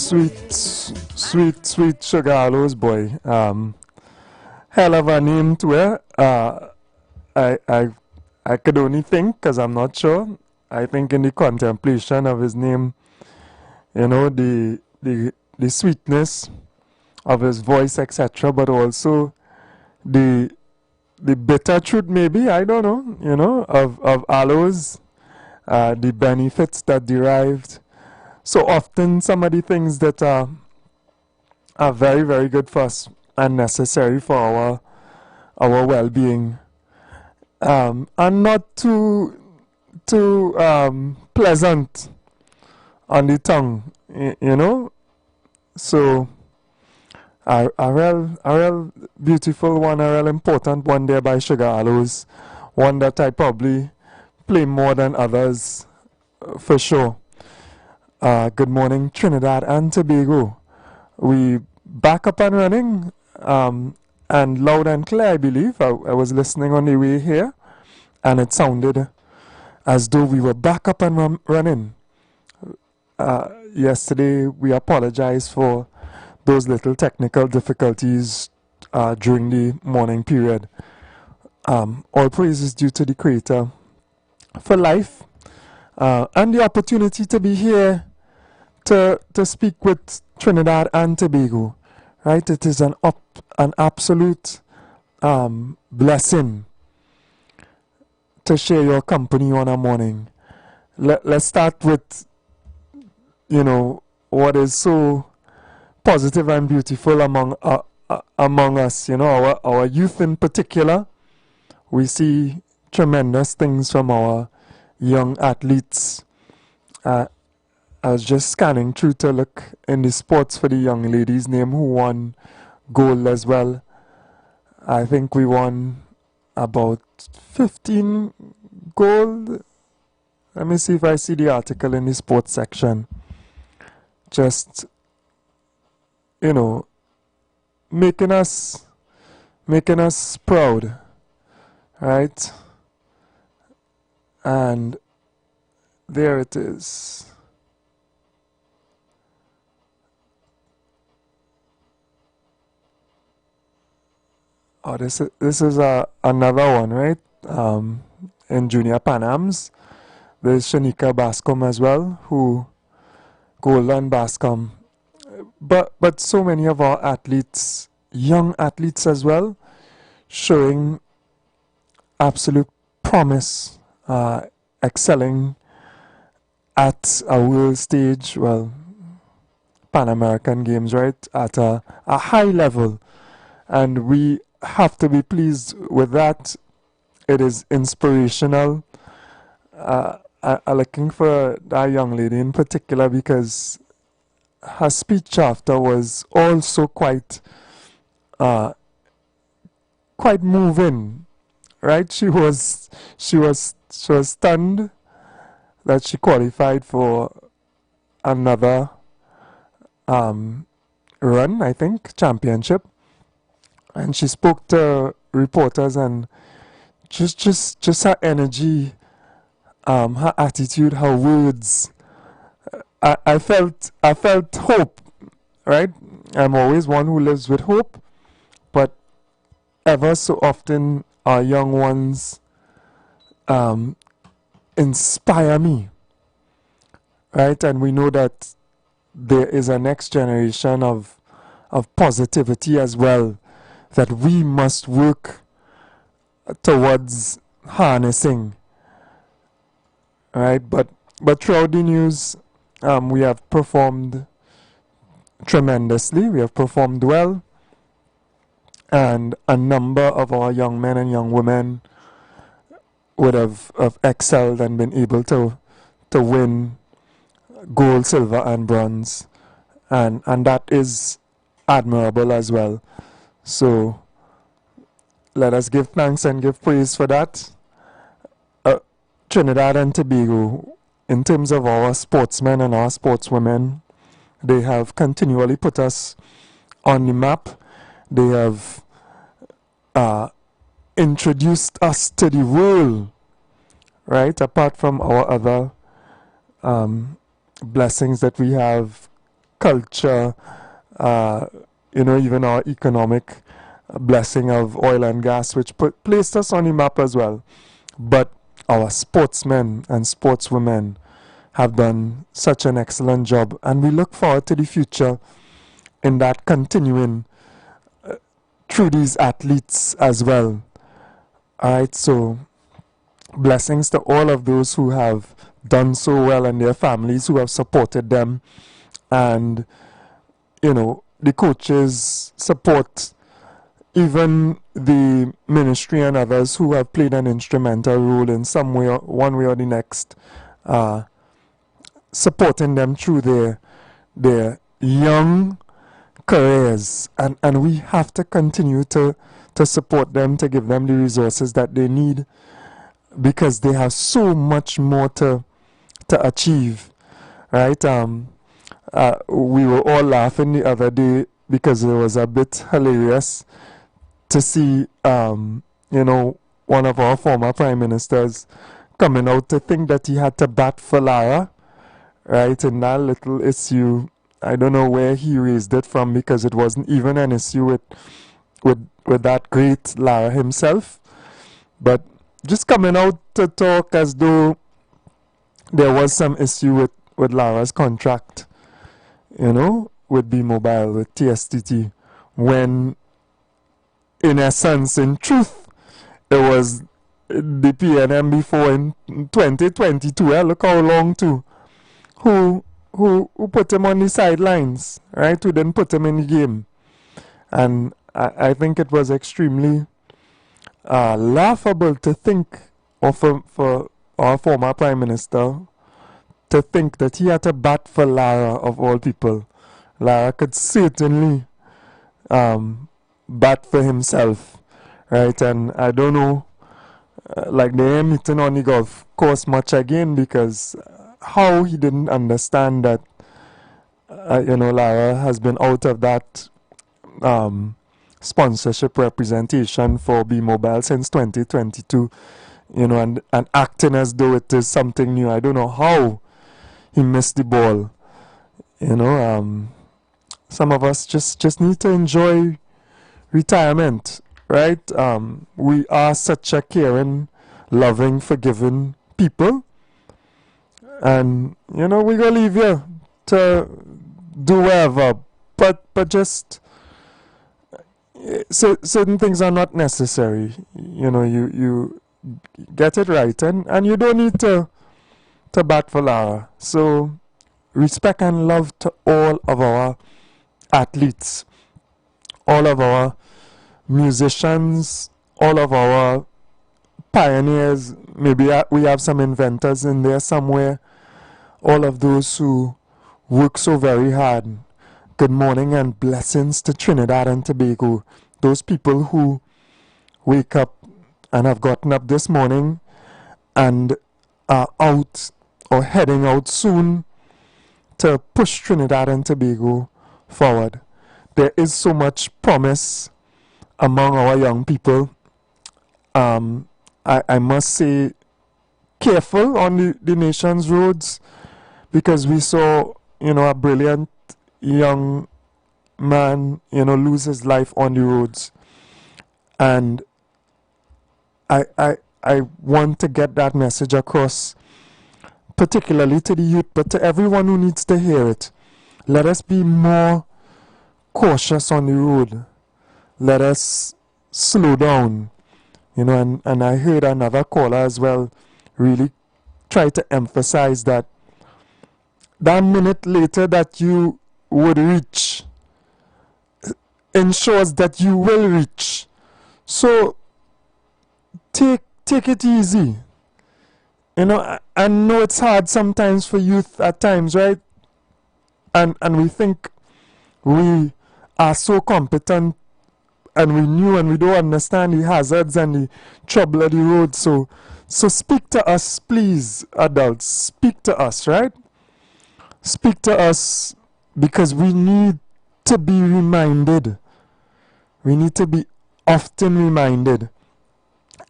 Sweet Sugar Aloes boy. Hell of a name to her. I could only think, because I'm not sure. I think in the contemplation of his name, you know, the sweetness of his voice, etc., but also the bitter truth, maybe, I don't know, you know, of aloes, the benefits that derived. So often some of the things that are very, very good for us and necessary for our well-being, are not too pleasant on the tongue, you know. So a real beautiful one, a real important one there by Sugar Aloes, one that I probably play more than others, for sure. Good morning, Trinidad and Tobago. We back up and running, and loud and clear, I believe. I was listening on the way here, and it sounded as though we were back up and running. Yesterday, we apologize for those little technical difficulties during the morning period. All praise is due to the Creator for life and the opportunity to be here to speak with Trinidad and Tobago. Right? It is an absolute blessing to share your company on a morning. Let's start with, you know, what is so positive and beautiful among us. You know, our youth in particular. We see tremendous things from our young athletes. I was just scanning through to look in the sports for the young ladies' name who won gold as well. I think we won about 15 gold. Let me see if I see the article in the sports section. Just, you know, making us proud, right? And there it is. Oh, this is another one, right? In Junior Pan Ams, there's Shanika Bascom as well, who gold on Bascom. But so many of our athletes, young athletes as well, showing absolute promise, excelling at a world stage, well, Pan American Games, right? At a high level. And we have to be pleased with that. It is inspirational. I'm looking for that young lady in particular because her speech after was also quite moving, right? She was stunned that she qualified for another run, I think, championship. And she spoke to reporters, and just her energy, her attitude, her words. I felt hope, right? I'm always one who lives with hope, but ever so often our young ones inspire me, right? And we know that there is a next generation of positivity as well that we must work towards harnessing, right? But throughout the news, we have performed tremendously. We have performed well, and a number of our young men and young women would have excelled and been able to win gold, silver, and bronze, and that is admirable as well. So let us give thanks and give praise for that. Trinidad and Tobago, in terms of our sportsmen and our sportswomen, they have continually put us on the map. They have introduced us to the world, right? Apart from our other blessings that we have culture, even our economic blessing of oil and gas, which placed us on the map as well. But our sportsmen and sportswomen have done such an excellent job, and we look forward to the future in that continuing through these athletes as well. All right, so blessings to all of those who have done so well and their families who have supported them, and the coaches support, even the ministry and others who have played an instrumental role in some way, one way or the next, supporting them through their young careers, and we have to continue to support them, to give them the resources that they need, because they have so much more to achieve, right? We were all laughing the other day because it was a bit hilarious to see, one of our former prime ministers coming out to think that he had to bat for Lara, right? In that little issue, I don't know where he raised it from, because it wasn't even an issue with that great Lara himself, but just coming out to talk as though there was some issue with Lara's contract, with B-Mobile, with TSTT, when in essence, in truth, it was the PNM before in 2022. Look how long too. Who put him on the sidelines, right? Who didn't put him in the game. And I think it was extremely laughable to think, or for our former Prime Minister to think that he had to bat for Lara of all people. Lara could certainly bat for himself, right? And I don't know, like they ain't meeting on the golf course much again, because how he didn't understand that, Lara has been out of that sponsorship representation for B-Mobile since 2022, and acting as though it is something new. I don't know how he missed the ball. Some of us just need to enjoy retirement, right? We are such a caring, loving, forgiving people, and we're gonna leave you to do whatever, but just certain things are not necessary. You get it right, and you don't need to bat for Lara. So respect and love to all of our athletes, all of our musicians, all of our pioneers. Maybe we have some inventors in there somewhere. All of those who work so very hard. Good morning and blessings to Trinidad and Tobago. Those people who wake up and have gotten up this morning and are out or heading out soon to push Trinidad and Tobago forward. There is so much promise among our young people. I must say, careful on the nation's roads, because we saw, a brilliant young man, lose his life on the roads. And I want to get that message across, particularly to the youth, but to everyone who needs to hear it. Let us be more cautious on the road. Let us slow down. And I heard another caller as well really try to emphasize that minute later that you would reach ensures that you will reach. So take it easy. I know it's hard sometimes for youth at times, right? And we think we are so competent, and we knew, and we don't understand the hazards and the trouble of the road. So speak to us, please, adults. Speak to us, right? Speak to us, because we need to be reminded. We need to be often reminded.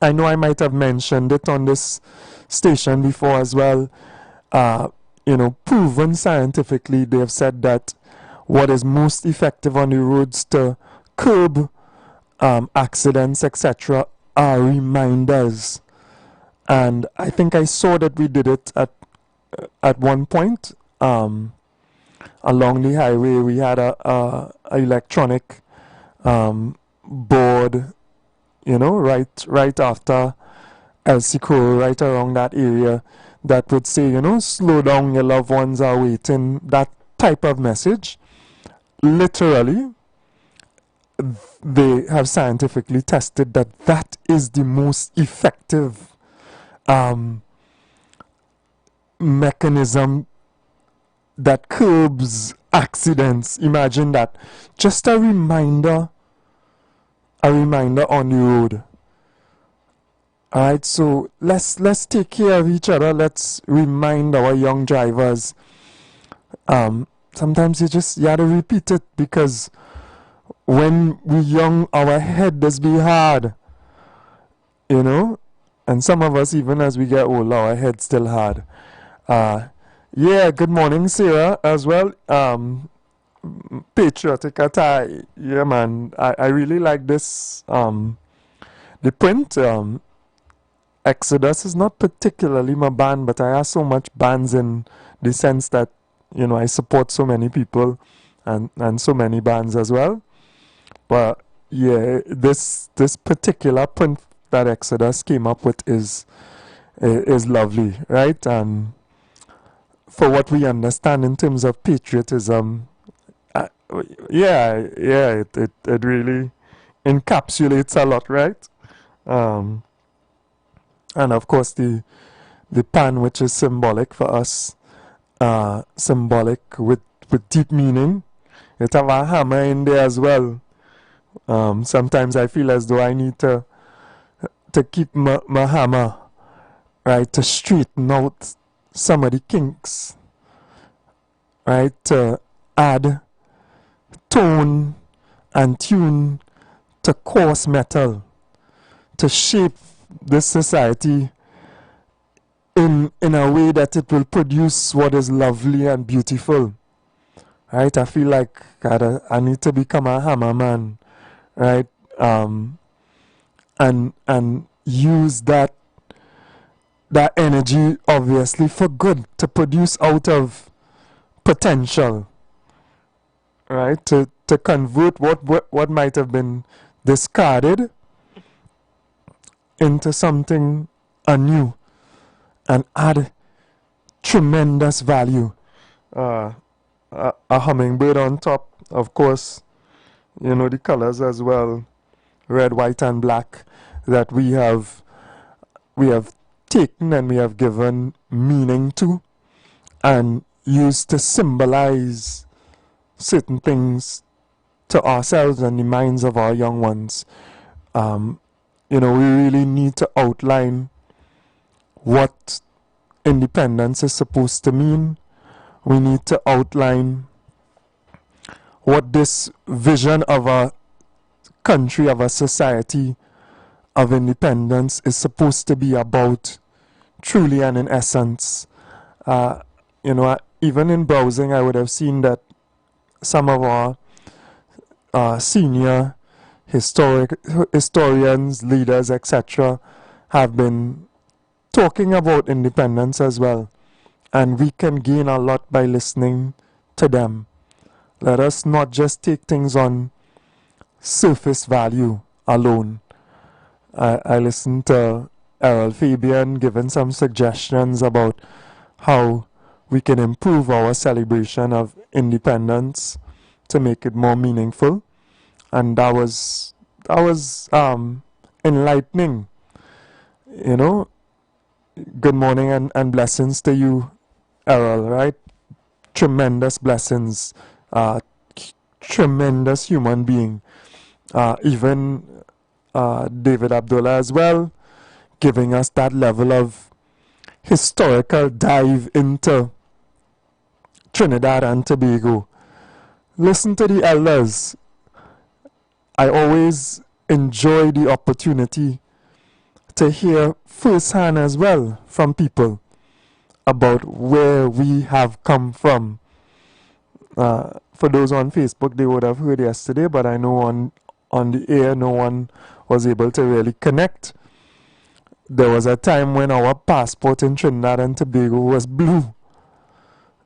I know I might have mentioned it on this station before as well. proven scientifically. They have said that what is most effective on the roads to curb accidents, etc., are reminders. And I think I saw that we did it at one point along the highway. We had a electronic board, right after El Sicuro, right around that area, that would say, slow down, your loved ones are waiting. That type of message. Literally, they have scientifically tested that is the most effective mechanism that curbs accidents. Imagine that. Just a reminder on the road. Alright, so let's take care of each other. Let's remind our young drivers. Sometimes you have to repeat it, because when we young, our head does be hard, and some of us, even as we get older, our head still hard. Good morning, Sarah, as well. Patriotic attire. Yeah, man, I really like this. The print. Exodus is not particularly my band, but I have so much bands in the sense that, I support so many people and so many bands as well. But yeah, this particular print that Exodus came up with is lovely, right? And for what we understand in terms of patriotism, it really encapsulates a lot, right? And of course the pan, which is symbolic for us, symbolic with deep meaning. It have a hammer in there as well. Sometimes I feel as though I need to keep my hammer, right, to straighten out some of the kinks, right, to add tone and tune to coarse metal, to shape this society in a way that it will produce what is lovely and beautiful. Right? I feel like I need to become a hammer man, right? And use that energy obviously for good, to produce out of potential, right? To convert what might have been discarded into something anew and add tremendous value. A hummingbird on top, of course, the colors as well, red, white and black, that we have taken and we have given meaning to and used to symbolize certain things to ourselves and the minds of our young ones. We really need to outline what independence is supposed to mean. We need to outline what this vision of a country, of a society of independence is supposed to be about, truly and in essence. Even in browsing, I would have seen that some of our senior historians, leaders, etc., have been talking about independence as well. And we can gain a lot by listening to them. Let us not just take things on surface value alone. I listened to Errol Fabian giving some suggestions about how we can improve our celebration of independence to make it more meaningful. And that was enlightening. Good morning and blessings to you, Errol, right? Tremendous blessings. Tremendous human being. Even David Abdullah as well, giving us that level of historical dive into Trinidad and Tobago. Listen to the elders. I always enjoy the opportunity to hear firsthand as well from people about where we have come from. For those on Facebook, they would have heard yesterday, but I know on the air, no one was able to really connect. There was a time when our passport in Trinidad and Tobago was blue,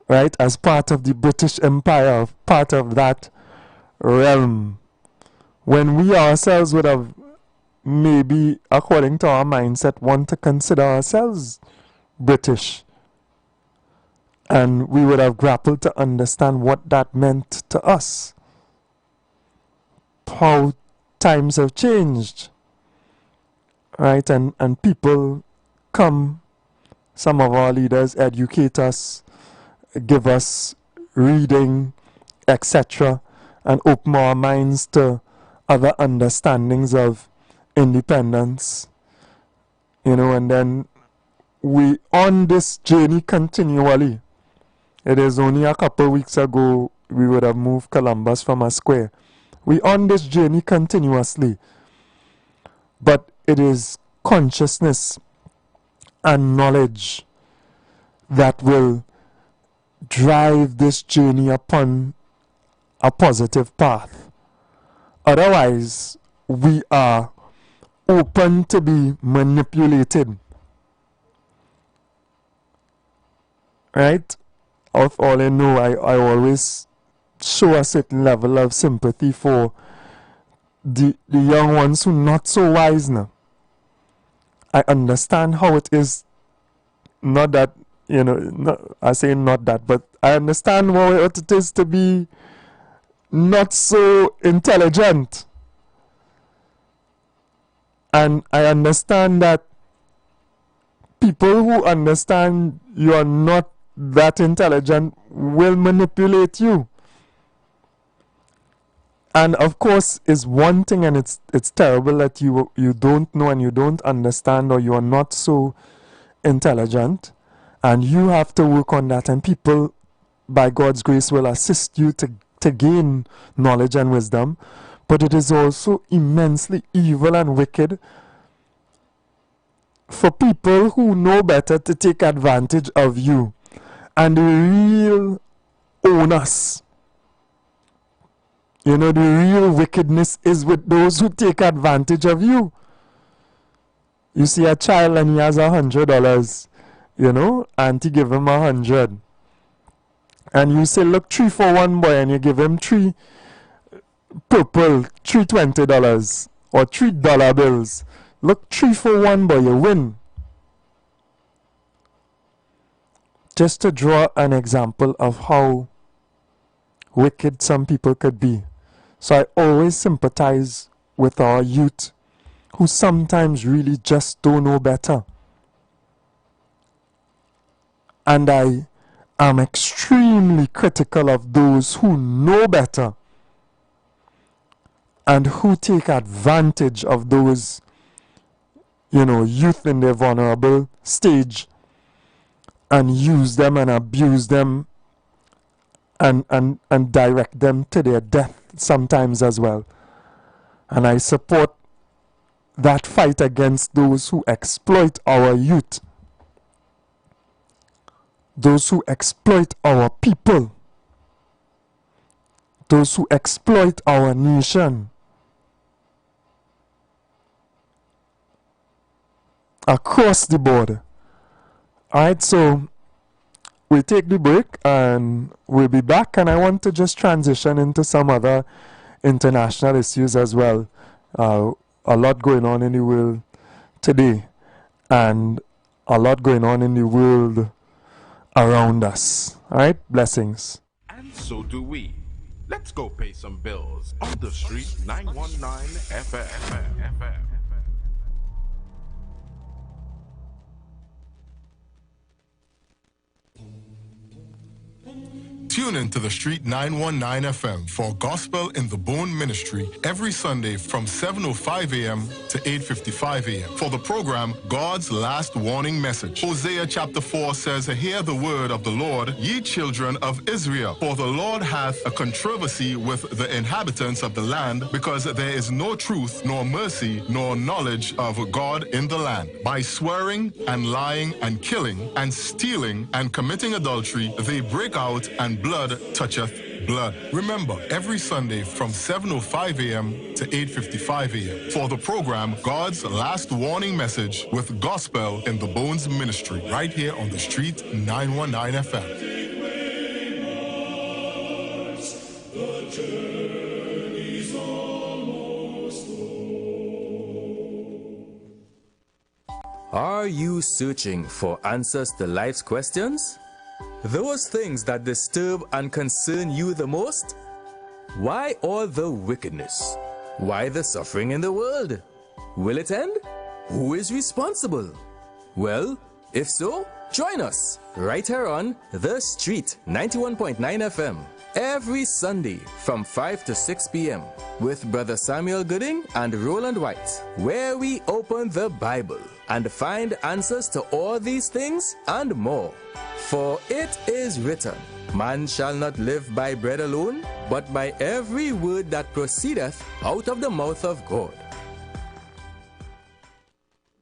right? As part of the British Empire, part of that realm. When we ourselves would have maybe, according to our mindset, want to consider ourselves British. And we would have grappled to understand what that meant to us. How times have changed. Right? And people come, some of our leaders educate us, give us reading, etc., and open our minds to other understandings of independence. And then we on this journey continually. It is only a couple weeks ago we would have moved Columbus from a square. We on this journey continuously. But it is consciousness and knowledge that will drive this journey upon a positive path. Otherwise, we are open to be manipulated. Right? Of all I know, I always show a certain level of sympathy for the young ones who are not so wise now. I understand how it is, not that, I say not that, but I understand what it is to be not so intelligent. And I understand that people who understand you are not that intelligent will manipulate you. And of course, is one thing, and it's terrible that you don't know and you don't understand, or you are not so intelligent, and you have to work on that. And people, by God's grace, will assist you to gain knowledge and wisdom. But it is also immensely evil and wicked for people who know better to take advantage of you. And the real owners, the real wickedness is with those who take advantage of you. You see a child and he has $100, and you give him 100. And you say, look, 3 for 1 boy, and you give him 3 purple, 3 $20, or $3 bills. Look, 3 for 1 boy, you win. Just to draw an example of how wicked some people could be. So I always sympathize with our youth who sometimes really just don't know better. And I am extremely critical of those who know better and who take advantage of those, youth in their vulnerable stage and use them and abuse them and direct them to their death sometimes as well. And I support that fight against those who exploit our youth, those who exploit our people, those who exploit our nation. Across the board. Alright, so we take the break and we'll be back, and I want to just transition into some other international issues as well. A lot going on in the world today, and a lot going on in the world around us. Alright, blessings. And so do we. Let's go pay some bills on the street 919 FM. Tune in to the Street 919 FM for Gospel in the Bone Ministry every Sunday from 7:05 a.m. to 8:55 a.m. for the program God's Last Warning Message. Hosea chapter 4 says, "Hear the word of the Lord, ye children of Israel, for the Lord hath a controversy with the inhabitants of the land, because there is no truth, nor mercy, nor knowledge of God in the land. By swearing and lying and killing and stealing and committing adultery, they break out, and blood toucheth blood." Remember, every Sunday from 7:05 a.m. to 8:55 a.m. for the program God's Last Warning Message with Gospel in the Bones Ministry, right here on the Street 919 FM. Are you searching for answers to life's questions? Those things that disturb and concern you the most? Why all the wickedness? Why the suffering in the world? Will it end? Who is responsible? Well, if so, join us right here on The Street 91.9 FM every Sunday from 5 to 6 p.m. with Brother Samuel Gooding and Roland White, where we open the Bible and find answers to all these things and more. For it is written, man shall not live by bread alone, but by every word that proceedeth out of the mouth of God.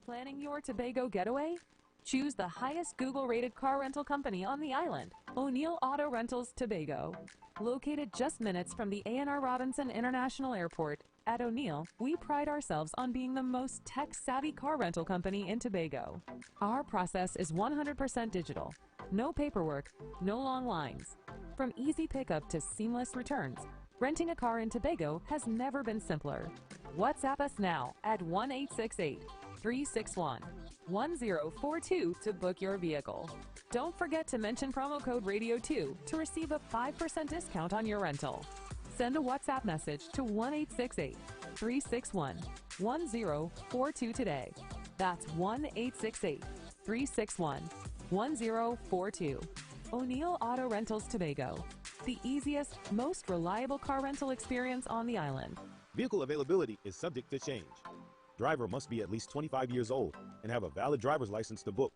Planning your Tobago getaway? Choose the highest Google-rated car rental company on the island, O'Neill Auto Rentals Tobago. Located just minutes from the A&R Robinson International Airport, at O'Neill, we pride ourselves on being the most tech-savvy car rental company in Tobago. Our process is 100% digital. No paperwork, no long lines. From easy pickup to seamless returns, renting a car in Tobago has never been simpler. WhatsApp us now at 1-868-361-1042 to book your vehicle. Don't forget to mention promo code RADIO2 to receive a 5% discount on your rental. Send a WhatsApp message to 1-868-361-1042 today. That's 1-868-361-1042. O'Neill Auto Rentals Tobago, the easiest, most reliable car rental experience on the island. Vehicle availability is subject to change. Driver must be at least 25 years old and have a valid driver's license to book.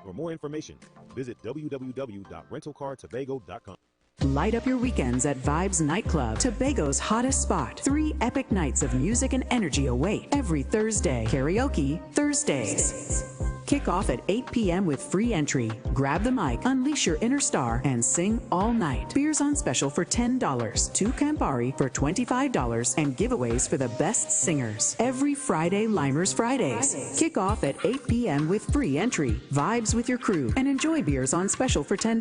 For more information, visit www.rentalcartobago.com. Light up your weekends at Vibes Nightclub, Tobago's hottest spot. 3 epic nights of music and energy await every Thursday. Karaoke Thursdays. Kick off at 8 p.m. with free entry. Grab the mic, unleash your inner star, and sing all night. Beers on special for $10, 2 Campari for $25, and giveaways for the best singers. Every Friday, Limers Fridays. Kick off at 8 p.m. with free entry. Vibes with your crew and enjoy beers on special for $10,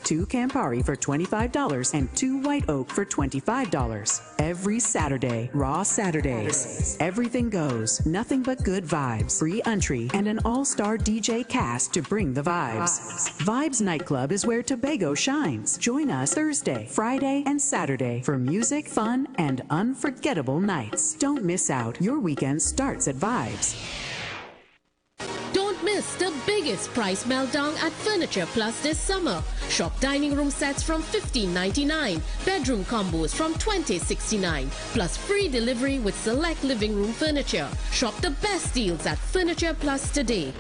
2 Campari for $25, and 2 White Oak for $25. Every Saturday, Raw Saturdays. Everything goes, nothing but good vibes. Free entry and an all-star DJ cast to bring the vibes. Vibes Nightclub is where Tobago shines. Join us Thursday, Friday, and Saturday for music, fun, and unforgettable nights. Don't miss out. Your weekend starts at Vibes. Don't miss the biggest price meltdown at Furniture Plus this summer. Shop dining room sets from $15.99, bedroom combos from $20.69, plus free delivery with select living room furniture. Shop the best deals at Furniture Plus today.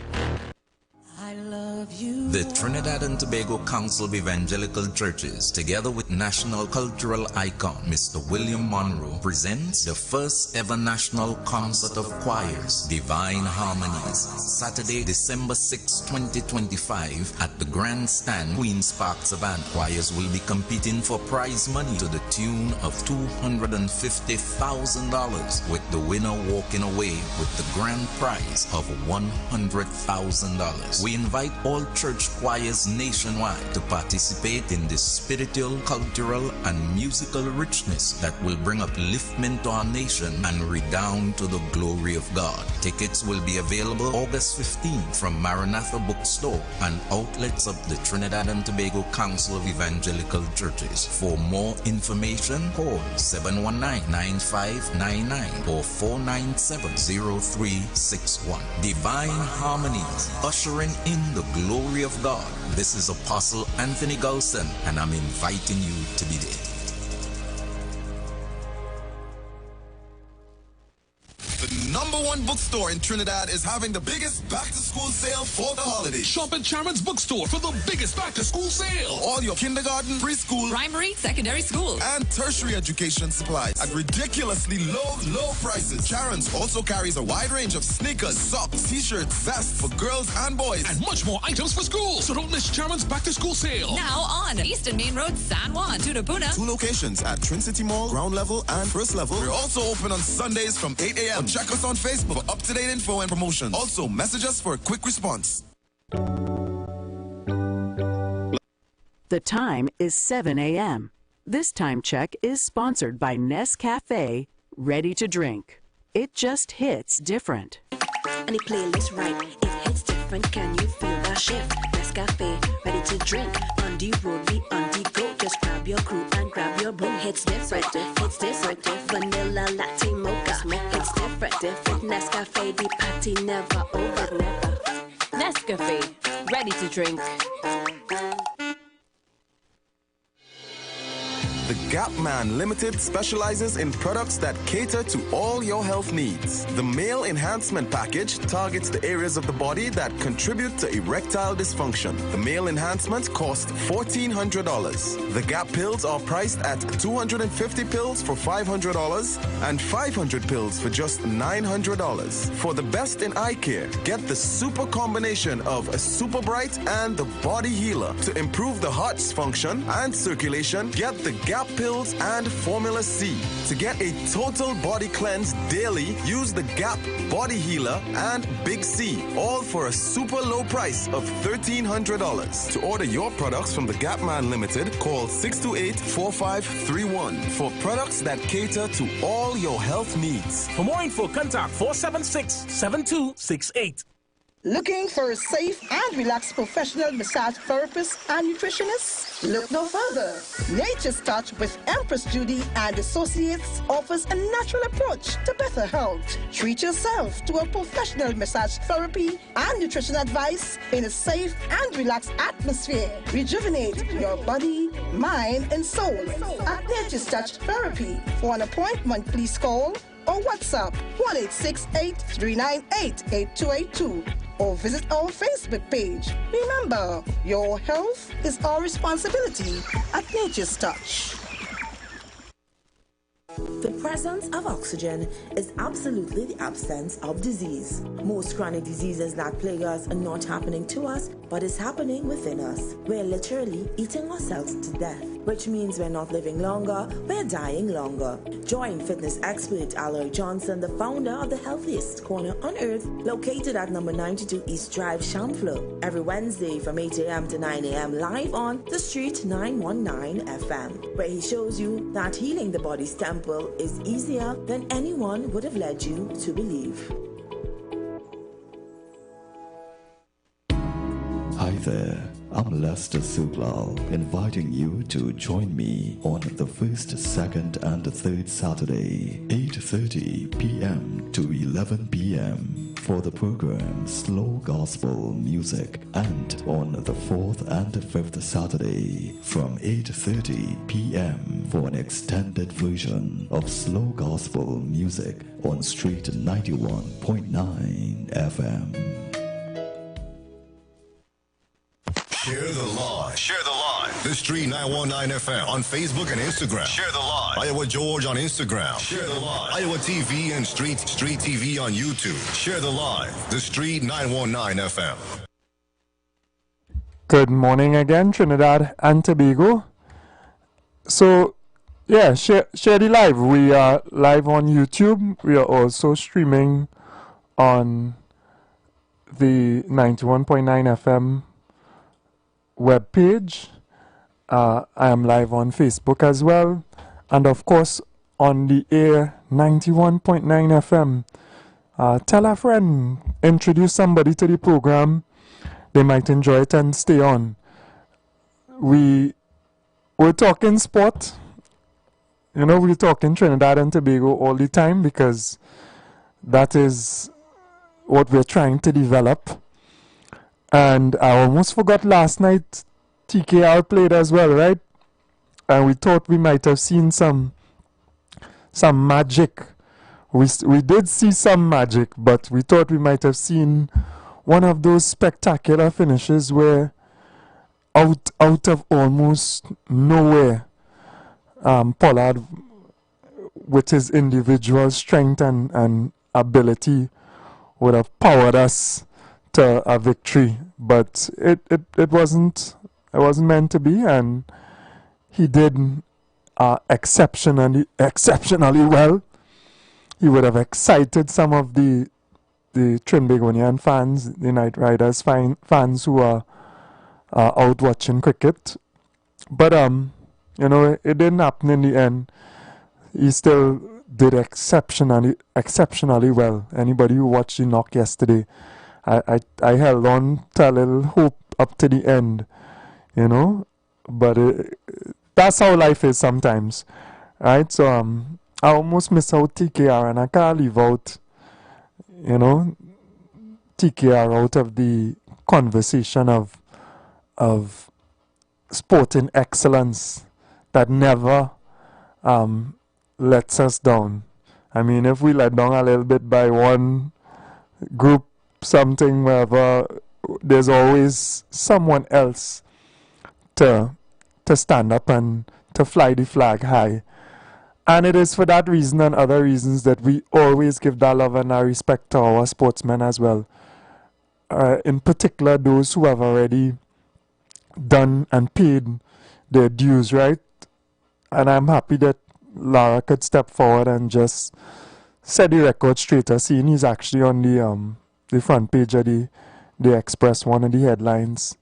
The Trinidad and Tobago Council of Evangelical Churches, together with national cultural icon Mr. William Monroe, presents the first ever national concert of choirs, Divine Harmonies, Saturday, December 6, 2025 at the Grandstand, Queen's Park, Savannah. Choirs will be competing for prize money to the tune of $250,000, with the winner walking away with the grand prize of $100,000. We invite all church choirs nationwide to participate in this spiritual, cultural, and musical richness that will bring upliftment to our nation and redound to the glory of God. Tickets will be available August 15th from Maranatha Bookstore and outlets of the Trinidad and Tobago Council of Evangelical Churches. For more information, call 719-9599 or 497-0361. Divine Harmonies, ushering in proclaiming the glory of God. This is Apostle Anthony Golson, and I'm inviting you to be there. The #1 bookstore in Trinidad is having the biggest back-to-school sale for the holidays. Shop at Chairman's Bookstore for the biggest back-to-school sale. All your kindergarten, preschool, primary, secondary school, and tertiary education supplies at ridiculously low prices. Chairman's also carries a wide range of sneakers, socks, t-shirts, vests for girls and boys, and much more items for school. So don't miss Chairman's back-to-school sale. Now on Eastern Main Road, San Juan, Tunapuna. 2 locations at Trin City Mall, ground level and first level. We're also open on Sundays from 8 a.m. Check us on Facebook for up-to-date info and promotions. Also, message us for a quick response. The time is 7 a.m. This time check is sponsored by Nescafe, ready to drink. It just hits different. And the playlist right, it hits different. Can you feel that shift? Nescafe, ready to drink. On the road, we on the go. Just grab your crew and grab your boo. Hits different, hits different. Vanilla latte mocha, hits different. Nescafe, the party never over. Nescafe, ready to drink. The Gap Man Limited specializes in products that cater to all your health needs. The Male Enhancement Package targets the areas of the body that contribute to erectile dysfunction. The Male Enhancement costs $1,400. The Gap pills are priced at 250 pills for $500 and 500 pills for just $900. For the best in eye care, get the super combination of a Super Bright and the Body Healer. To improve the heart's function and circulation, get the Gap pills and Formula C. To get a total body cleanse daily, use the Gap Body Healer and Big C, all for a super low price of $1,300. To order your products from the Gap Man Limited, call 628-4531 for products that cater to all your health needs. For more info, contact 476-7268. Looking for a safe and relaxed professional massage therapist and nutritionist? Look no further. Nature's Touch with Empress Judy and Associates offers a natural approach to better health. Treat yourself to a professional massage therapy and nutrition advice in a safe and relaxed atmosphere. Rejuvenate your body, mind, and soul at Nature's Touch Therapy. For an appointment, please call or WhatsApp 1-868-398-8282 or visit our Facebook page. Remember, your health is our responsibility at Nature's Touch. The presence of oxygen is absolutely the absence of disease. Most chronic diseases that plague us are not happening to us, but is happening within us. We're literally eating ourselves to death, which means we're not living longer, we're dying longer. Join fitness expert Aloy Johnson, the founder of the healthiest corner on earth, located at number 92 East Drive, Chamfleur, every Wednesday from 8 a.m. to 9 a.m. live on The Street 919 FM, where he shows you that healing the body's temple is easier than anyone would have led you to believe. Hi there, I'm Lester Suglal, inviting you to join me on the first, second, and third Saturday, 8:30 p.m. to 11 p.m. for the program Slow Gospel Music, and on the fourth and fifth Saturday from 8:30 p.m. for an extended version of Slow Gospel Music on Street 91.9 FM. Share the live. Share the live. The Street 919 FM on Facebook and Instagram. Share the live. Iowa George on Instagram. Share the live. Iowa TV and Street TV on YouTube. Share the live. The Street 919 FM. Good morning again, Trinidad and Tobago. So, yeah, share the live. We are live on YouTube. We are also streaming on the 91.9 FM webpage. I am live on Facebook as well, and of course on the air 91.9 FM. Tell a friend, introduce somebody to the program. They might enjoy it and stay on. We're talking sport. You know, we're talking Trinidad and Tobago all the time because that is what we're trying to develop. And I almost forgot last night TKR played as well, right? And we thought we might have seen some magic. We did see some magic, but we thought we might have seen one of those spectacular finishes where out of almost nowhere, Pollard, with his individual strength and ability, would have powered us to a victory. But it wasn't meant to be, and he did exceptionally well. He would have excited some of the Trinbagonian fans, the Knight Riders fans who are out watching cricket. But you know, it didn't happen in the end. He still did exceptionally well. Anybody who watched the knock yesterday, I held on to a little hope up to the end, you know. But that's how life is sometimes, right? So I almost miss out TKR, and I can't leave out, you know, TKR out of the conversation of sporting excellence that never lets us down. I mean, if we let down a little bit by one group, something, wherever, there's always someone else to stand up and to fly the flag high. And it is for that reason and other reasons that we always give that love and our respect to our sportsmen as well. In particular, those who have already done and paid their dues, right? And I'm happy that Lara could step forward and just set the record straighter, seeing he's actually on the front page of the Express, one of the headlines.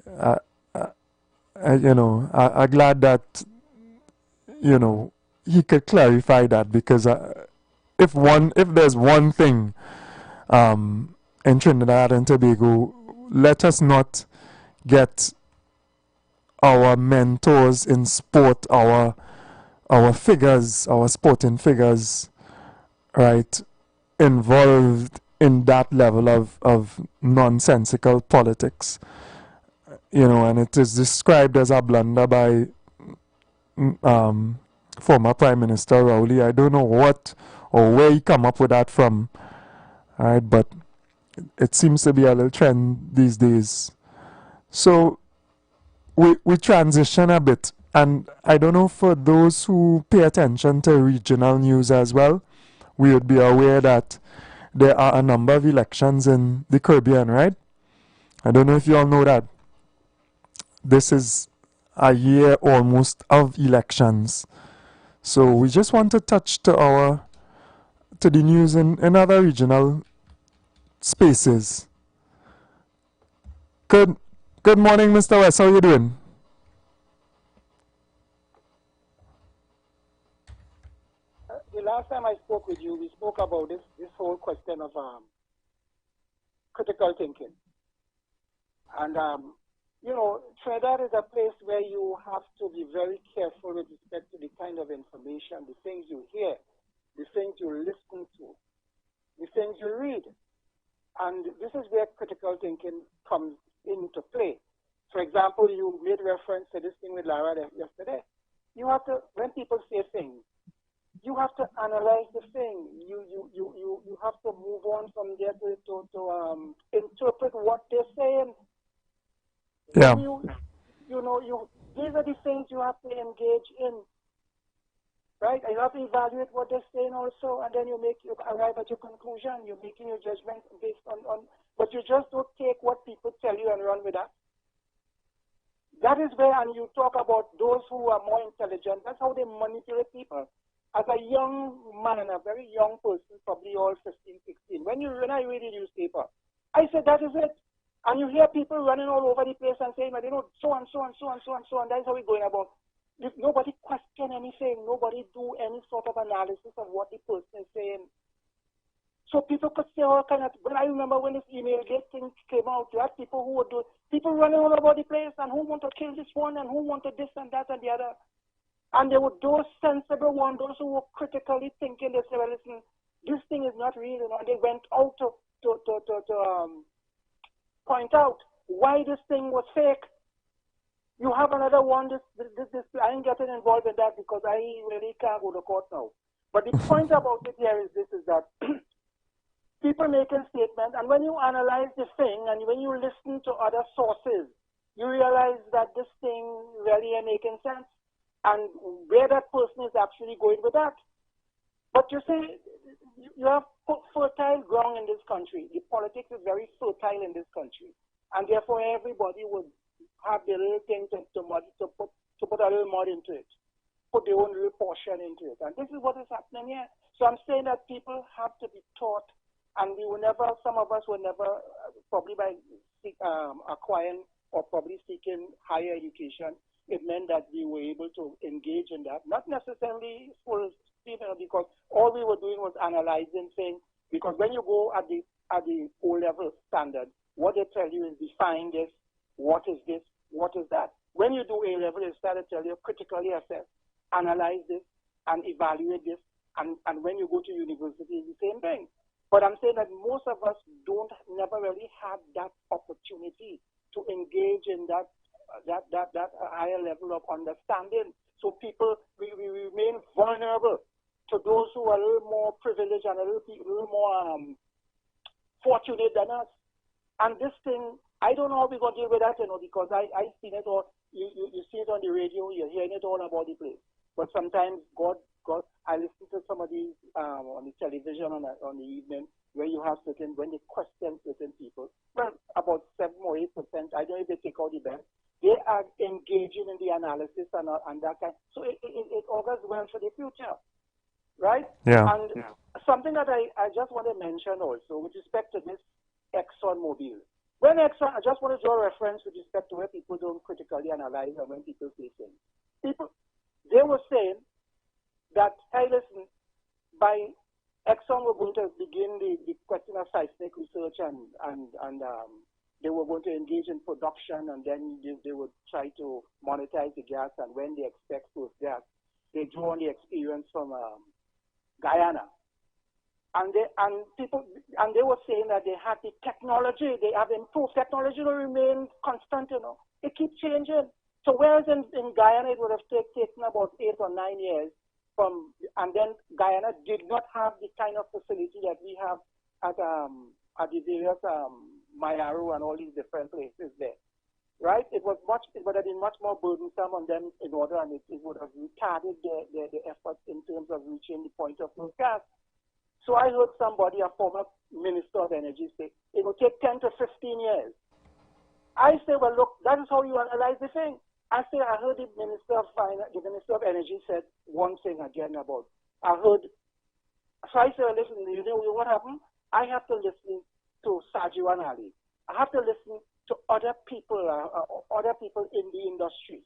You know, I'm glad that, you know, he could clarify that, because if there's one thing in Trinidad and Tobago, let us not get our mentors in sport, our figures, our sporting figures, right, involved in that level of nonsensical politics. You know, and it is described as a blunder by former Prime Minister Rowley. I don't know what or where he come up with that from, right? But it seems to be a little trend these days. So we transition a bit, and I don't know, for those who pay attention to regional news as well, we would be aware that there are a number of elections in the Caribbean, right? I don't know if you all know that. This is a year almost of elections. So we just want to touch to the news in other regional spaces. Good morning, Mr. West. How are you doing? The last time I spoke with you, we spoke about this whole question of critical thinking. And you know, Trinidad is a place where you have to be very careful with respect to the kind of information, the things you hear, the things you listen to, the things you read. And this is where critical thinking comes into play. For example, you made reference to this thing with Lara yesterday. You have to, when people say things, you have to analyze the thing. You have to move on from there to interpret what they're saying. Yeah. These are the things you have to engage in, right? And you have to evaluate what they're saying also, and then you arrive at your conclusion. You're making your judgment based on, but you just don't take what people tell you and run with that. That is where, and you talk about those who are more intelligent, that's how they manipulate people. As a young man, a very young person, probably all 15, 16, when I read the newspaper, I said, that is it. And you hear people running all over the place and saying, well, you know, so and so and so and so and so, and that's how we're going about. If nobody question anything, nobody do any sort of analysis of what the person is saying. So people could say all kind of, but I remember when this email gate thing came out, you had people who would do, people running all over the place and who want to kill this one and who wanted this and that and the other. And there were those sensible ones, those who were critically thinking, they said, well, listen, this thing is not real, you know, and they went out to point out why this thing was fake. You have another one. I ain't getting involved in that because I really can't go to court now. But the point about it here is this: is that people making statements, and when you analyze the thing and when you listen to other sources, you realize that this thing really ain't making sense, and where that person is actually going with that. But you see, you have fertile ground in this country. The politics is very fertile in this country, and therefore everybody would have the little thing to put a little mud into it, put their own little portion into it. And this is what is happening here. So I'm saying that people have to be taught, and we will never, some of us will never, probably by acquiring or probably seeking higher education, it meant that we were able to engage in that. Not necessarily full speed, because all we were doing was analyzing things. Because when you go at the O-level standard, what they tell you is define this, what is this, what is that. When you do A-level, they start to tell you critically assess, analyze this, and evaluate this. And when you go to university, it's the same thing. But I'm saying that most of us never really have that opportunity to engage in that higher level of understanding. So people, we remain vulnerable to those who are a little more privileged and a little more fortunate than us. And this thing, I don't know how we're going to deal with that, because I've seen it all. You see it on the radio, you're hearing it all about the place. But sometimes, God, I listen to some of these on the television on the evening, where you have when they question certain people. Well, about 7 or 8%, I don't know if they take out the best. They are engaging in the analysis and that kind. So it augurs well for the future, right? Yeah. And something that I just want to mention also with respect to this ExxonMobil. When Exxon, I just want to draw a reference with respect to where people don't critically analyze and when people say things. They were saying that, hey, listen, by Exxon were going to begin the question of seismic research and they were going to engage in production, and then they would try to monetize the gas, and when they expect those gas, they draw on the experience from Guyana. And they were saying that they had the technology, they have improved. Technology will remain constant, It keeps changing. So whereas in Guyana it would have taken about 8 or 9 years and then Guyana did not have the kind of facility that we have at the various Mayaro and all these different places there, right? It would have been much more burdensome on them and it would have retarded the efforts in terms of reaching the point of no gas. So I heard somebody, a former Minister of Energy, say it will take 10 to 15 years. I say, well, look, that is how you analyze the thing. I heard the Minister of Energy said one thing again about. So I said, listen, you know what happened? I have to listen to Saji and Ali. I have to listen to other people in the industry.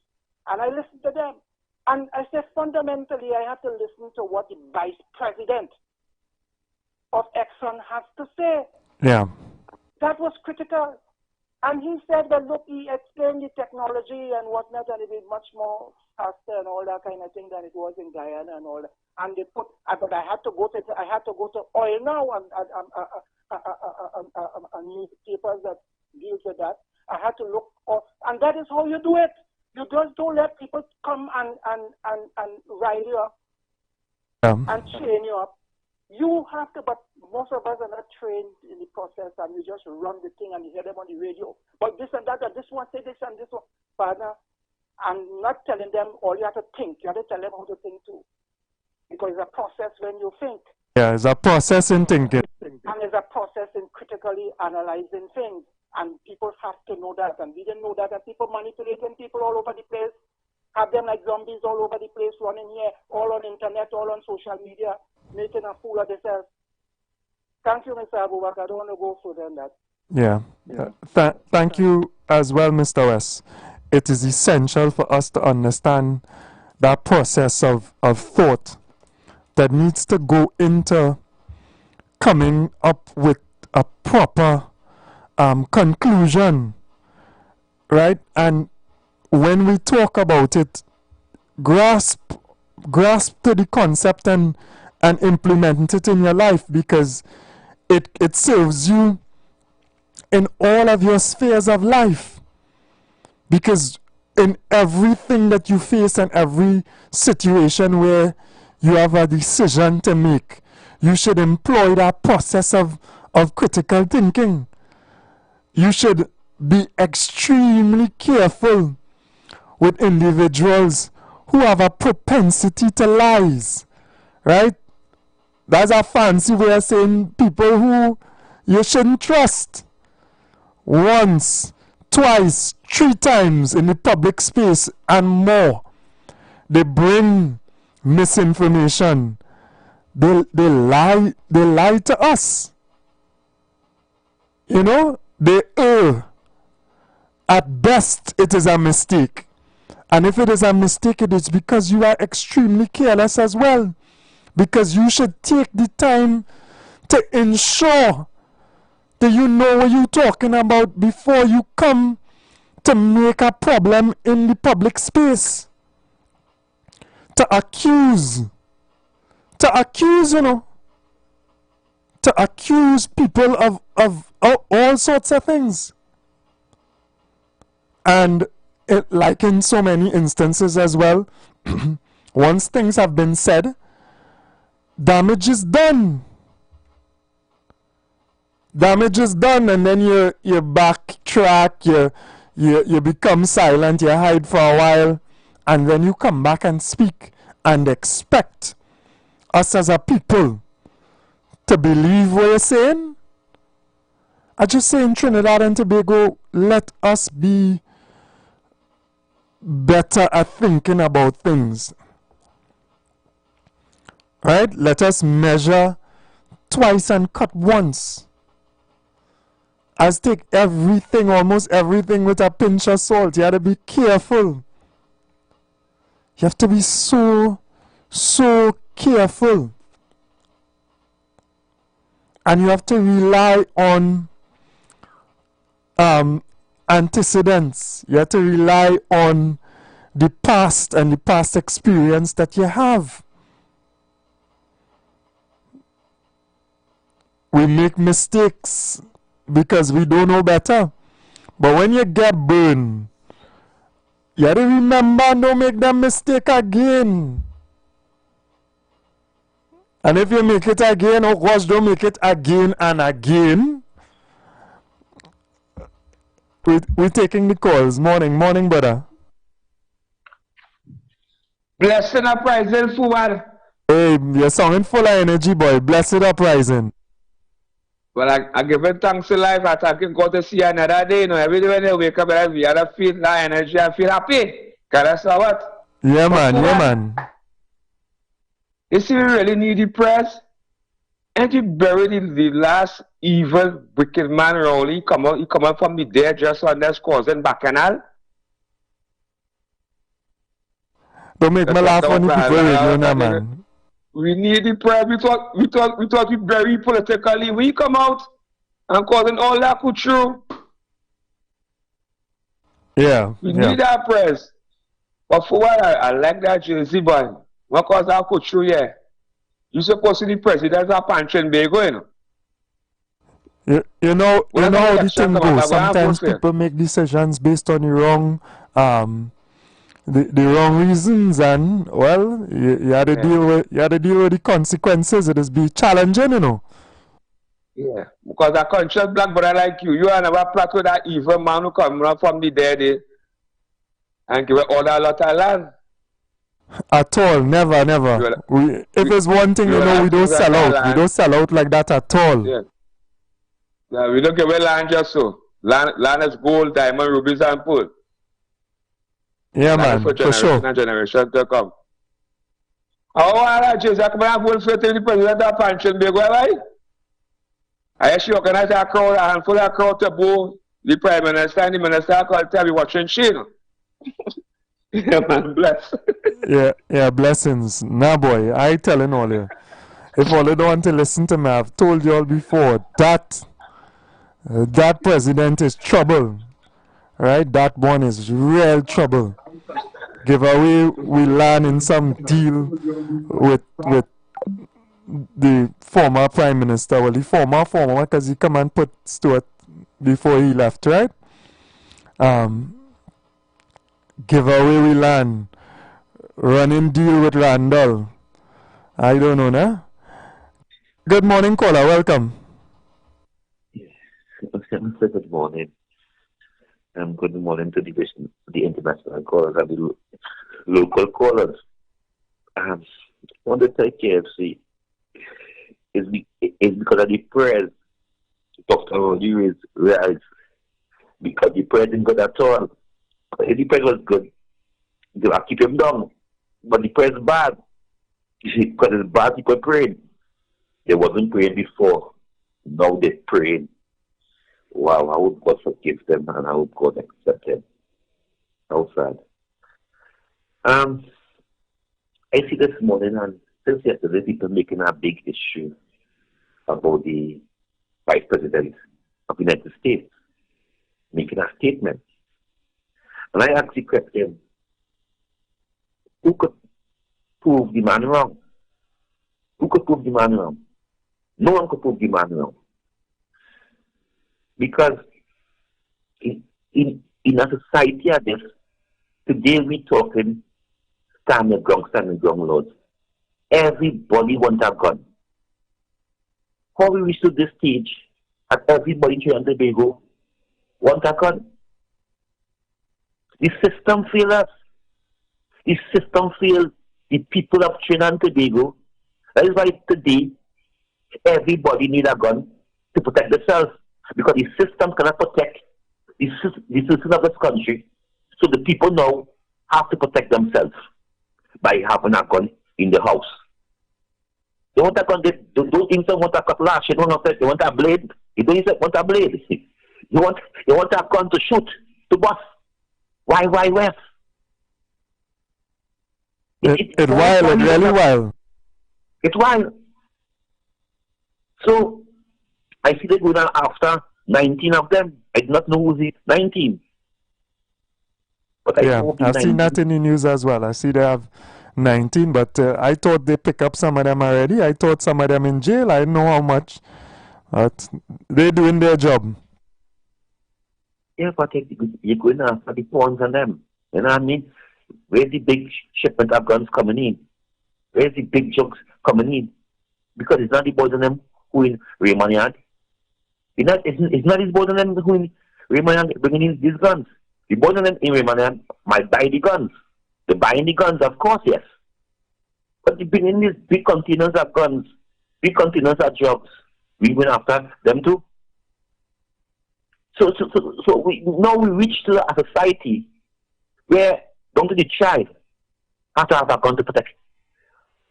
And I listen to them. And I said, fundamentally, I have to listen to what the Vice President of Exxon has to say. Yeah. That was critical. And he said that, look, he explained the technology and whatnot, and it was much more faster and all that kind of thing than it was in Guyana and all that. And they but I had to go to oil now and newspapers that deals with that. I had to look up, and that is how you do it. You just don't let people come and rile you up and chain you up. You have to, but most of us are not trained in the process, and we just run the thing and you hear them on the radio. But this and that, and this one say this and this one. Partner, I'm not telling them all you have to think. You have to tell them how to think too. Because it's a process when you think. Yeah, it's a process in thinking. And it's a process in critically analyzing things. And people have to know that. And we didn't know that. And people manipulating people all over the place. Have them like zombies all over the place, running here, all on internet, all on social media, making a fool of themselves. Thank you, Mr. Abubakar. I don't want to go further than that. Yeah. Thank you as well, Mr. West. It is essential for us to understand that process of thought that needs to go into coming up with a proper conclusion, right? And when we talk about it, grasp to the concept and implement it in your life, because it serves you in all of your spheres of life. Because in everything that you face and every situation where you have a decision to make, you should employ that process of critical thinking. You should be extremely careful with individuals who have a propensity to lies, right? That's a fancy way of saying people who you shouldn't trust. Once, twice, 3 times in the public space and more, they bring misinformation. They lie to us. You know, they err. At best, it is a mistake. And if it is a mistake, it is because you are extremely careless as well. Because you should take the time to ensure that you know what you're talking about before you come to make a problem in the public space. To accuse, you know. To accuse people of all sorts of things. And like in so many instances as well, once things have been said, damage is done. Damage is done, and then you backtrack, you become silent, you hide for a while, and then you come back and speak and expect us as a people to believe what you're saying. I just say in Trinidad and Tobago, let us be better at thinking about things. Right? Let us measure twice and cut once. As take everything, almost everything, with a pinch of salt. You have to be careful. You have to be so careful. And you have to rely on antecedents. You have to rely on the past and the past experience that you have. We make mistakes because we don't know better. But when you get burned, you have to remember and don't make that mistake again. And if you make it again, oh gosh, don't make it again and again. We're taking the calls. Morning, brother. Blessed uprising, Fuad. Hey, you're sounding full of energy, boy. Blessed uprising. Well, I give it thanks to life. I thank God to see another day. You know, every day when I wake up, we have to feel that energy. I feel happy. Because that's what? Yeah, man. Yeah, man. You see, we really need the press. And he buried the last evil, wicked man, Rowley. He come out from the dead just on this cousin Bacchanal. Don't make me laugh on the people radio now, man. We need the press. We thought we very politically. We come out and causing all that could true. Yeah. We need that press. But for what I like that jersey, boy. What cause that could true, yeah. You supposed to be the president of Panchen Bago, you know. You know how the thing goes. Sometimes people make decisions based on the wrong the wrong reasons, and well, you had to deal with the consequences. It is be challenging, you know. Yeah, because a conscious black brother like you are never plot with that evil man who come from the dead and give all that lot of land. At all, never. If it's one thing, you know, we don't sell out. We don't sell out like that at all. Yeah, we don't give away land just so. Land is gold, diamond, rubies, and pearl. Yeah, man, for sure. Generation to come. How are you, Jesus? Come and vote for the president of Panchen Bago, right? I actually organize a crowd, a handful of crowd to boo the prime minister and the minister called tell me watching Shane. Yeah, man, bless. yeah, blessings. Nah, boy, I telling all you. If all you don't want to listen to me, I've told you all before that president is trouble. Right? That one is real trouble. Give away we land in some deal with the former prime minister. Well, the former, because he come and put Stuart before he left, right? Give away we land. Running deal with Randall. I don't know, nah? Good morning, caller. Welcome. Good morning. Good morning to the international callers and the local callers. On the KFC is because of the prayers Dr. Rodriguez realized, because the prayer didn't good at all. If the prayer was good, they will keep him down. But the prayer is bad. Because it's bad, people prayed. They wasn't praying before. Now they prayed. Wow, I hope God forgive them and I hope God accept them. How sad. I see this morning, and since yesterday, people making a big issue about the Vice President of the United States making a statement. And I ask the question, who could prove the man wrong? Who could prove the man wrong? No one could prove the man wrong. Because in a society like this, today we talking stand the ground, Lord. Everybody wants a gun. How we reach to this stage and everybody here on Tobago want a gun? The system fails us. The system fails the people of Trinidad and Tobago. That is why today everybody needs a gun to protect themselves, because the system cannot protect the citizens of this country. So the people now have to protect themselves by having a gun in the house. They want a gun. They don't even want a cutlass. They want a blade. You don't even want a blade. You want a gun to shoot, to bust. Why? Where? It's wild, it's really wild. It's wild. So, I see they go down after 19 of them. I do not know who's it. 19. But I've seen that in the news as well. I see they have 19, but I thought they pick up some of them already. I thought some of them in jail. I know how much. But they're doing their job. Yeah, but you're going after the pawns on them. You know what I mean? Where's the big shipment of guns coming in? Where's the big jugs coming in? Because it's not the boys on them who in Raymond Yard. It's not these boys on them who in Raymond Yard bringing in these guns. The boys on them in Raymond Yard might buy the guns. They're buying the guns, of course, yes. But they bring in these big containers of guns, big containers of drugs. We went after them too. So now we reach to a society where down to the child have to have a gun to protect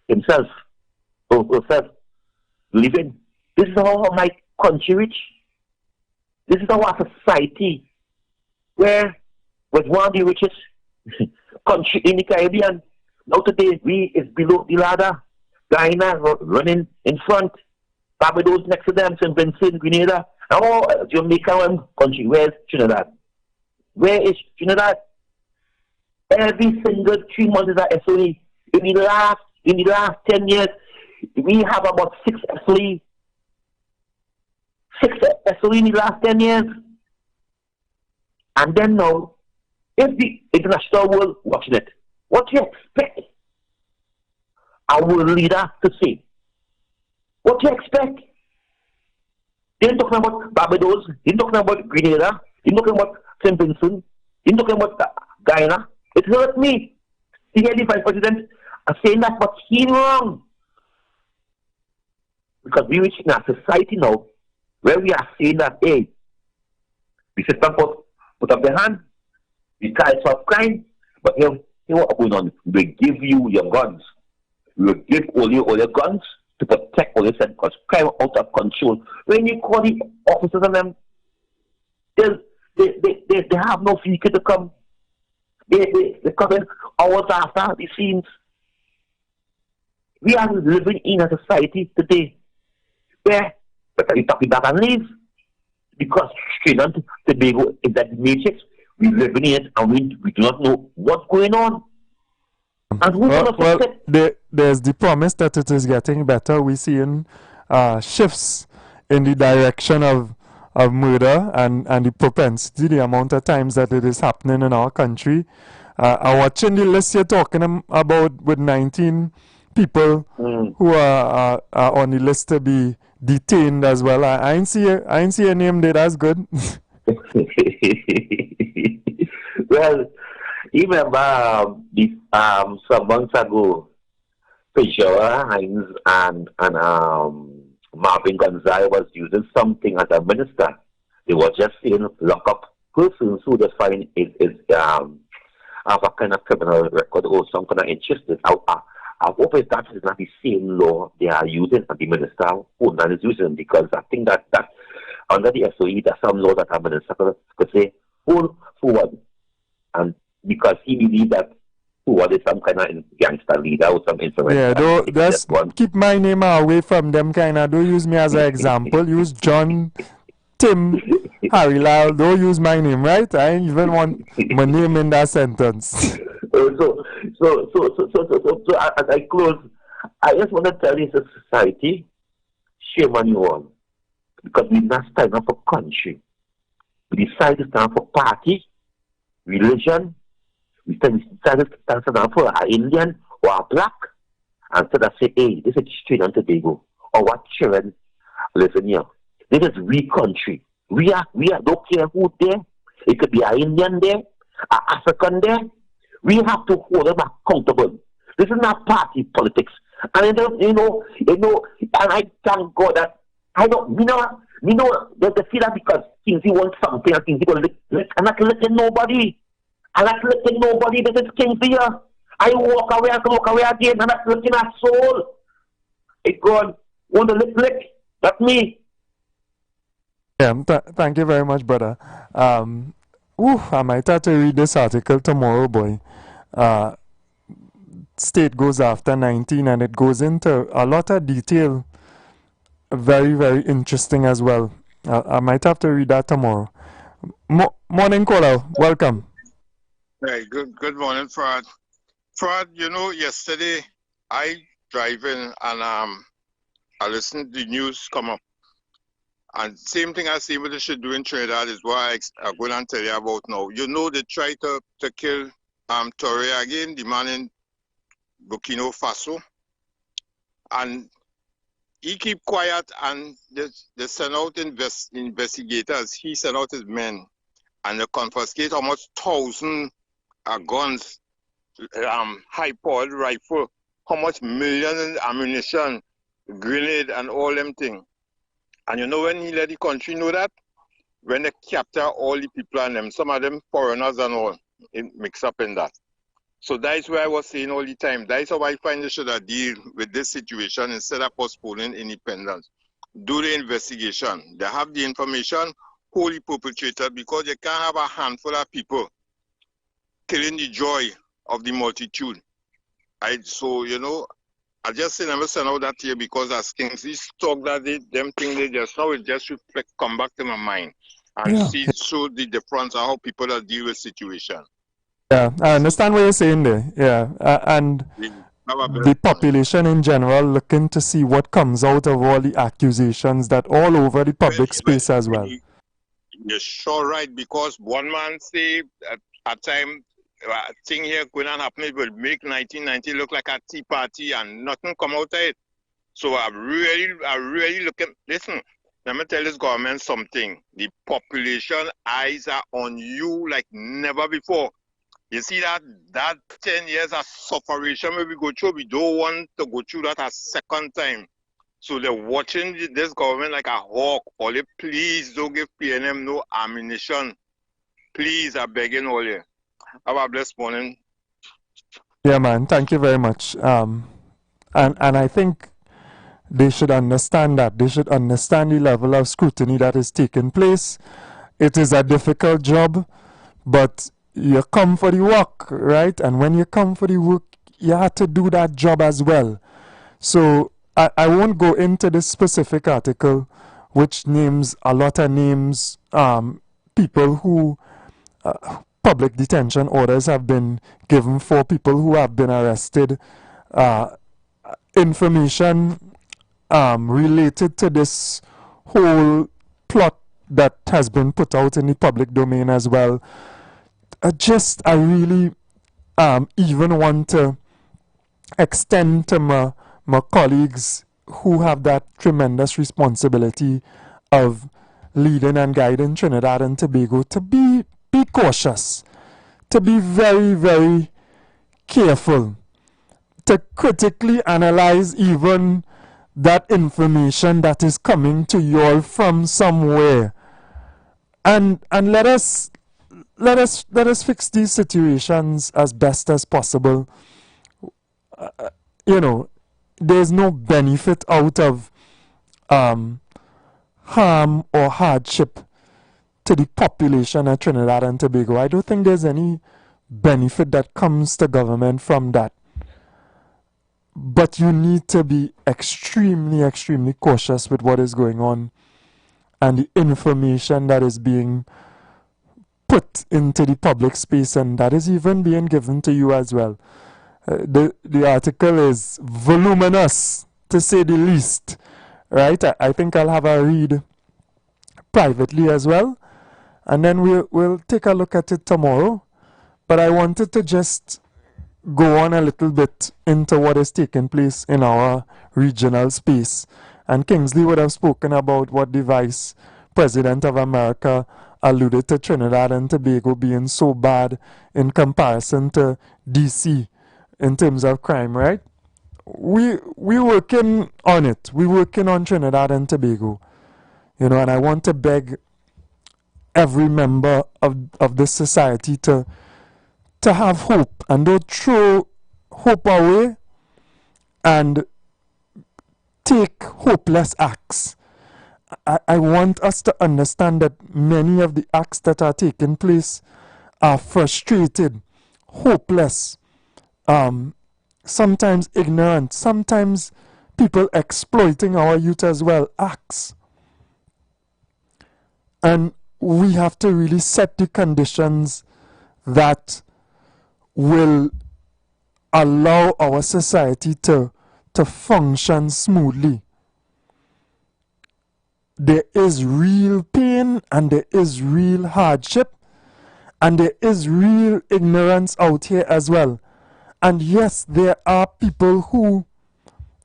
himself or herself living. This is how my country reach. This is our society where was one of the richest country in the Caribbean. Now today we is below the ladder. Guyana running in front. Barbados next to them, St. Vincent, Grenada. Oh, Jamaica country. Where's Trinidad? Where is Trinidad? Every single 3 months is a SOE. In the last 10 years, we have about 6 SOE. 6 SOE in the last 10 years. And then now, if the international world watching it, what do you expect our world leader to say? What do you expect? They're talking about Barbados, they're talking about Grenada, they're talking about St. Vincent, they're talking about Guyana. It hurt me to hear the Vice President saying that, but he's wrong. Because we reach in a society now where we are saying that, hey, the system put up their hand, the trials of crime, but here what's going on? We give you your guns. We will give all your guns to protect all this, because crime out of control. When you call the officers on them, they have no vehicle to come. They come in hours after the scenes. We are living in a society today where you talking back and leave, because Trinidad and Tobago is that matrix. We live in it and we do not know what's going on. And there's the promise that it is getting better. We're seeing shifts in the direction of of murder and the propensity, the amount of times that it is happening in our country. I'm watching the list you're talking about with 19 people who are on the list to be detained as well. I ain't see a name there. That's good. Well, you remember some months ago, Fisher, Hines, and Marvin Gonzalez was using something as a minister. They were just saying lock up persons who they find have a kind of criminal record or some kind of interest. I hope that is not the same law they are using, and the minister who is using, because I think that under the SOE, there's some law that a minister could say, hold forward. And because he believes that forward is some kind of gangster leader or some influencer. Yeah, just keep my name away from them kind of. Don't use me as an example. Use John, Tim, Harry Lal. Don't use my name, right? I ain't even want my name in that sentence. So as I close, I just want to tell this society, shame on you all. Because we not stand up for country. We decide to stand for party, religion. We decide to stand up for our Indian or our black. And so that say, hey, this is Trinidad and Tobago. Or what children listen here. This is we country. We are, don't care who there. It could be an Indian there, an African there. We have to hold them accountable. This is not party politics. And and I thank God that I don't, there's the feel that because Kingsley wants something and Kingsley will I'm not letting nobody. I'm not letting nobody. This is Kingsley here. I walk away again. I'm not looking at soul. It God want to lick. That's me. Yeah, thank you very much, brother. I might have to read this article tomorrow, boy. State goes after 19 and it goes into a lot of detail. Very, very interesting as well. I might have to read that tomorrow. Morning, caller. Welcome. Hey, good morning, Fred. Fred, yesterday I driving and I listened to the news come up. And same thing I see what they should do in Trinidad is what I'm going to tell you about now. They try to kill Torre again, the man in Burkina Faso. And he keep quiet and they send out investigators. He sent out his men and they confiscate almost 1,000 guns, high-powered rifle, how much million ammunition, grenade and all them things. And when he let the country know that? When they capture all the people and them, some of them foreigners and all, it mix up in that. So that is why I was saying all the time, that is how I find they should have deal with this situation instead of postponing independence. Do the investigation. They have the information, hold the perpetrator, because you can't have a handful of people killing the joy of the multitude. I just say never send out that here because as Kingsley talk that them things they just now it just reflect come back to my mind and show the difference of how people are deal with situation. Yeah, I understand what you're saying there. Yeah, and the population in general looking to see what comes out of all the accusations that all over the public space as well. You're sure right, because one man say at time thing here couldn't happen, it will make 1990 look like a tea party and nothing come out of it. So I really look at, listen, let me tell this government something. The population eyes are on you like never before. You see that 10 years of suffering we go through, we don't want to go through that a second time. So they're watching this government like a hawk. Only please don't give PNM no ammunition. Please, I'm begging all you. Have a blessed morning. Yeah, man. Thank you very much. And I think they should understand that. They should understand the level of scrutiny that is taking place. It is a difficult job, but you come for the work, right? And when you come for the work, you have to do that job as well. So I won't go into this specific article, which names a lot of names, people who... public detention orders have been given for people who have been arrested. Information related to this whole plot that has been put out in the public domain as well. I really even want to extend to my colleagues who have that tremendous responsibility of leading and guiding Trinidad and Tobago to be cautious, to be very, very careful, to critically analyze even that information that is coming to you all from somewhere, and let us fix these situations as best as possible. There's no benefit out of harm or hardship to the population of Trinidad and Tobago. I don't think there's any benefit that comes to government from that. But you need to be extremely, extremely cautious with what is going on and the information that is being put into the public space, and that is even being given to you as well. The article is voluminous, to say the least, right? I think I'll have a read privately as well, and then we'll take a look at it tomorrow. But I wanted to just go on a little bit into what is taking place in our regional space. And Kingsley would have spoken about what the Vice President of America alluded to Trinidad and Tobago being so bad in comparison to DC in terms of crime, right? We're working on it. We're working on Trinidad and Tobago. And I want to beg every member of this society to have hope, and don't throw hope away and take hopeless acts. I want us to understand that many of the acts that are taking place are frustrated, hopeless, sometimes ignorant, sometimes people exploiting our youth as well, acts. And we have to really set the conditions that will allow our society to function smoothly. There is real pain, and there is real hardship, and there is real ignorance out here as well. And yes, there are people who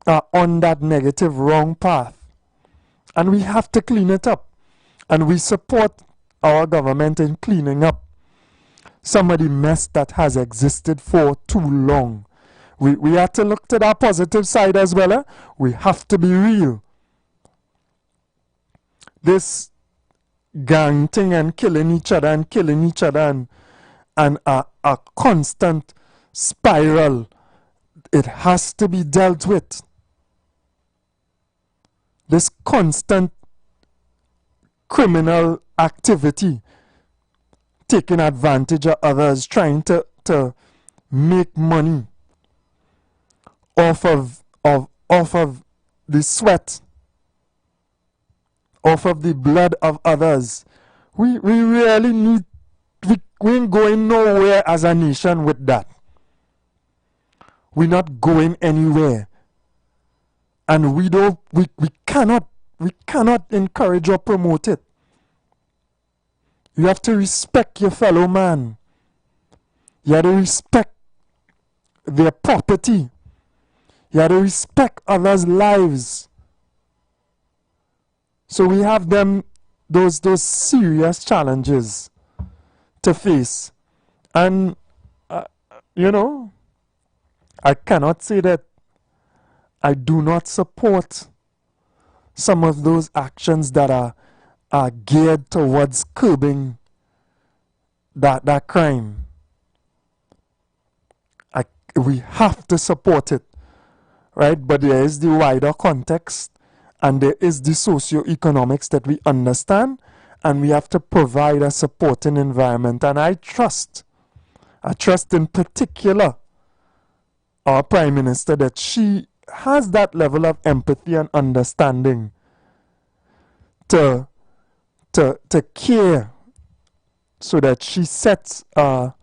are on that negative, wrong path, and we have to clean it up. And we support our government in cleaning up some of the mess that has existed for too long. We have to look to that positive side as well. We have to be real. This gang thing and killing each other and a constant spiral, it has to be dealt with. This constant criminal activity, taking advantage of others, trying to make money off of the sweat, off of the blood of others. We really need, we ain't going nowhere as a nation with that. We're not going anywhere. And we cannot encourage or promote it. You have to respect your fellow man. You have to respect their property. You have to respect others' lives. So we have those serious challenges to face. And, I cannot say that I do not support some of those actions that are geared towards curbing that crime. We have to support it, right? But there is the wider context, and there is the socio-economics that we understand, and we have to provide a supporting environment. And I trust in particular our Prime Minister that she has that level of empathy and understanding to care, so that she sets a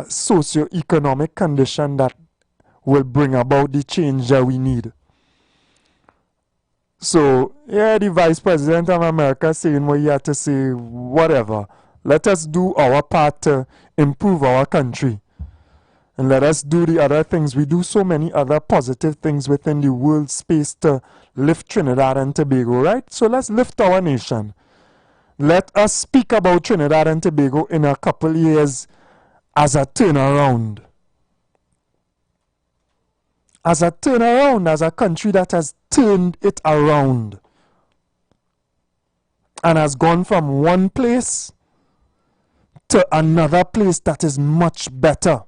socio-economic condition that will bring about the change that we need. So, yeah, the Vice President of America saying what he had to say, whatever. Let us do our part to improve our country. And let us do the other things. We do so many other positive things within the world space to lift Trinidad and Tobago, right? So let's lift our nation. Let us speak about Trinidad and Tobago in a couple years as a turnaround. As a turnaround, as a country that has turned it around and has gone from one place to another place that is much better.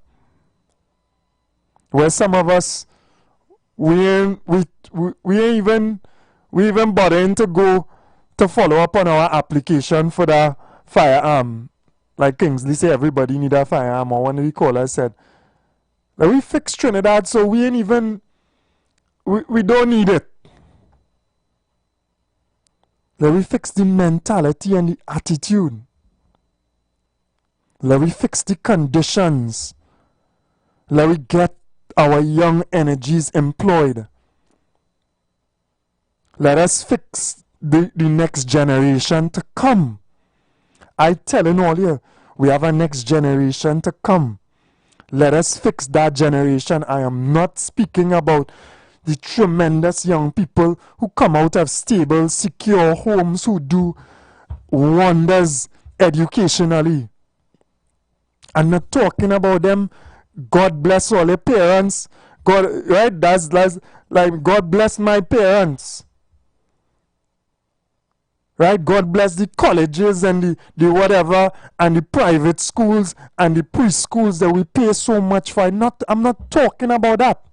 Where some of us, we ain't even bothering to go to follow up on our application for the firearm. Like Kingsley say, everybody need a firearm, or one of the callers said, that we fixed Trinidad, so we ain't even, we don't need it. Let we fix the mentality and the attitude. Let we fix the conditions. Let we get our young energies employed. Let us fix the next generation to come. I telling all you, we have a next generation to come. Let us fix that generation. I am not speaking about the tremendous young people who come out of stable, secure homes, who do wonders educationally. I'm not talking about them. God bless all the parents. God, right? That's like God bless my parents. Right? God bless the colleges and the whatever and the private schools and the preschools that we pay so much for. I'm not talking about that.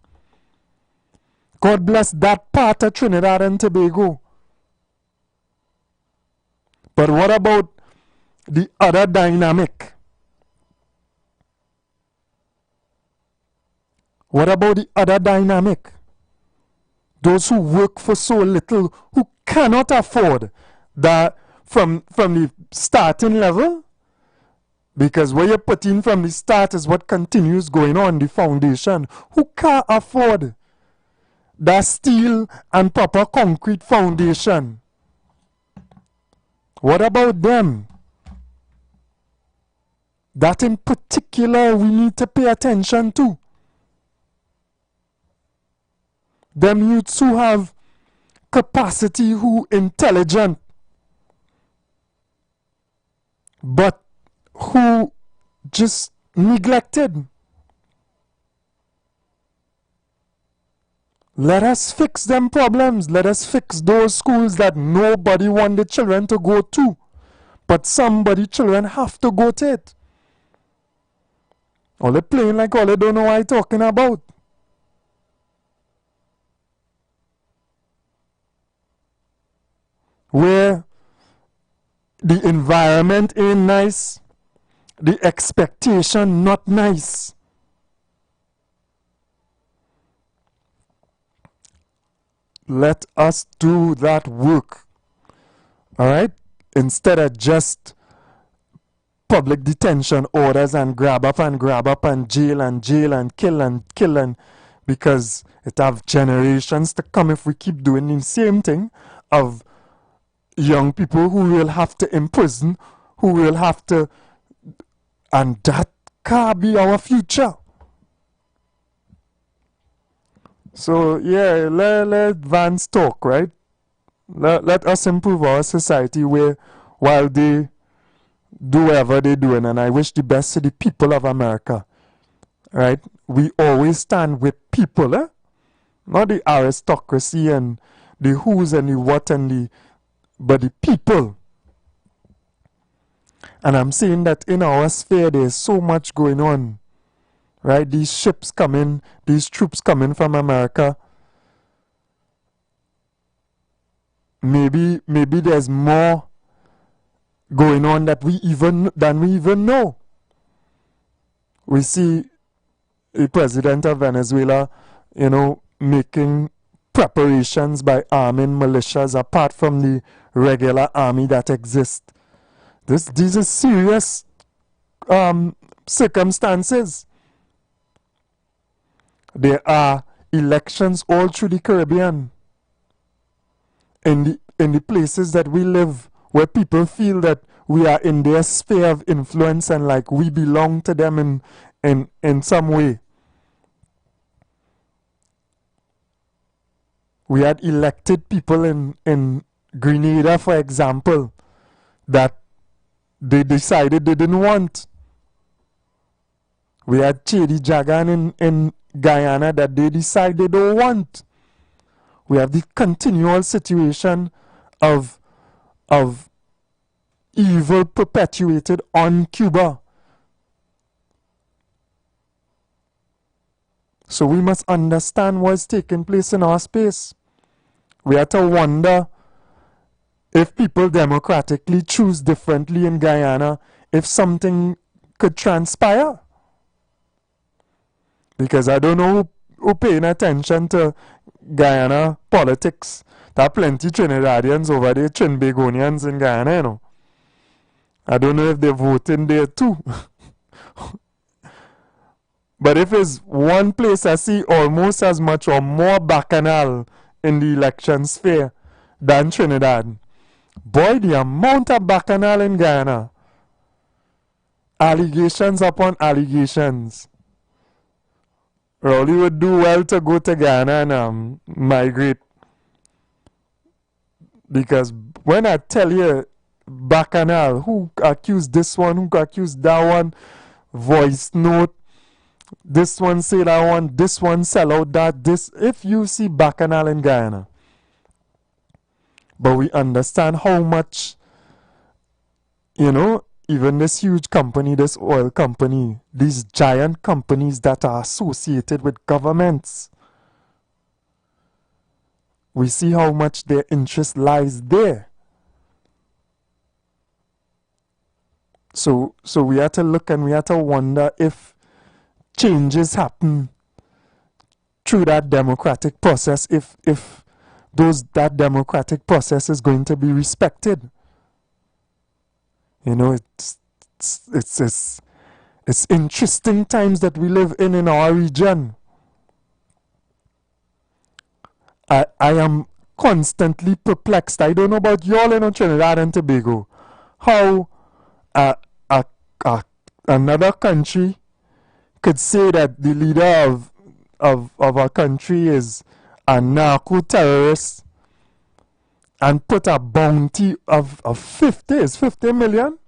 God bless that part of Trinidad and Tobago. But what about the other dynamic? What about the other dynamic? Those who work for so little, who cannot afford that from the starting level, because what you put in from the start is what continues going on the foundation. Who can't afford that steel and proper concrete foundation? What about them? That in particular we need to pay attention to. Them youths who have capacity, who intelligent, but who just neglected. Let us fix them problems. Let us fix those schools that nobody want the children to go to, but somebody children have to go to it. All they playing like all they don't know what I'm talking about. Where the environment ain't nice, the expectation not nice. Let us do that work. Alright? Instead of just public detention orders and grab up and jail and kill and because it have generations to come if we keep doing the same thing of young people who will have to imprison, who will have to, and that can't be our future. So yeah, let Vance talk, right? Let us improve our society where while they do whatever they're doing, and I wish the best to the people of America, right? We always stand with people, eh? Not the aristocracy and the who's and the what and the, but the people. And I'm saying that in our sphere there's so much going on, right? These ships coming, these troops coming from America. Maybe there's more going on than we even know. We see the president of Venezuela, making preparations by arming militias apart from the regular army that exists. These are serious circumstances. There are elections all through the Caribbean. in the places that we live, where people feel that we are in their sphere of influence and like we belong to them in some way. We had elected people in Grenada, for example, that they decided they didn't want. We had Chedi Jagan in Guyana that they decide they don't want. We have the continual situation of evil perpetuated on Cuba. So we must understand what's taking place in our space. We have to wonder if people democratically choose differently in Guyana, if something could transpire. Because I don't know who paying attention to Guyana politics. There are plenty Trinidadians over there, Trinbagonians in Guyana, you know. I don't know if they're voting there too. But if it's one place I see almost as much or more bacchanal in the election sphere than Trinidad, boy, the amount of bacchanal in Guyana. Allegations upon allegations. Rowley would do well to go to Ghana and migrate. Because when I tell you bacchanal, who accused this one, who accused that one, voice note, this one say that one, this one sell out that, this, if you see bacchanal in Guyana. But we understand how much, you know, even this huge company, this oil company, these giant companies that are associated with governments, we see how much their interest lies there. So we have to look and we have to wonder if changes happen through that democratic process, if that democratic process is going to be respected. You know, it's interesting times that we live in our region. I am constantly perplexed. I don't know about y'all in Trinidad and Tobago. How another country could say that the leader of our country is a narco-terrorist and put a bounty of 50 million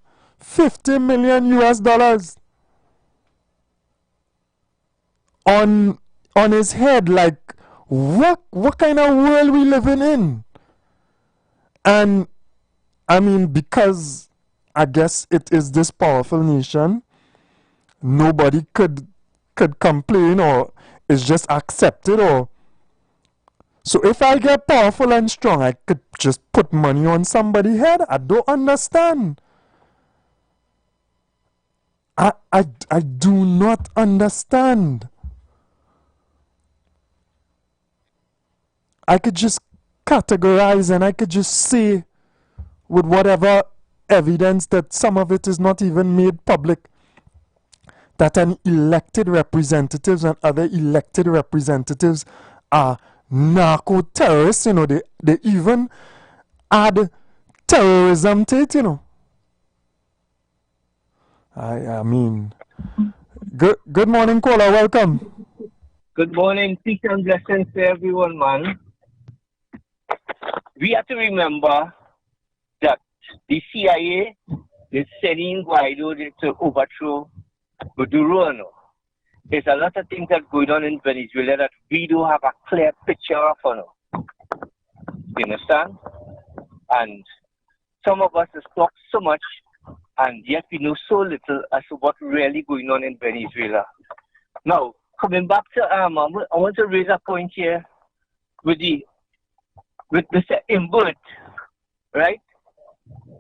US dollars on his head. Like, what kind of world we living in? And I mean, because I guess it is this powerful nation, nobody could complain or is just accepted. Or so if I get powerful and strong, I could just put money on somebody's head. I don't understand. I do not understand. I could just categorize and I could just say with whatever evidence that some of it is not even made public, that an elected representatives and other elected representatives are narco-terrorists. You know, they even add terrorism to it, you know. I mean, good morning, caller, welcome. Good morning, peace and blessings to everyone, man. We have to remember that the CIA is sending Guaido to overthrow Maduro. There's a lot of things that are going on in Venezuela that we do have a clear picture of. You understand? And some of us have talked so much, and yet we know so little as to what's really going on in Venezuela. Now, coming back to I want to raise a point here with Mr. Imbert, right?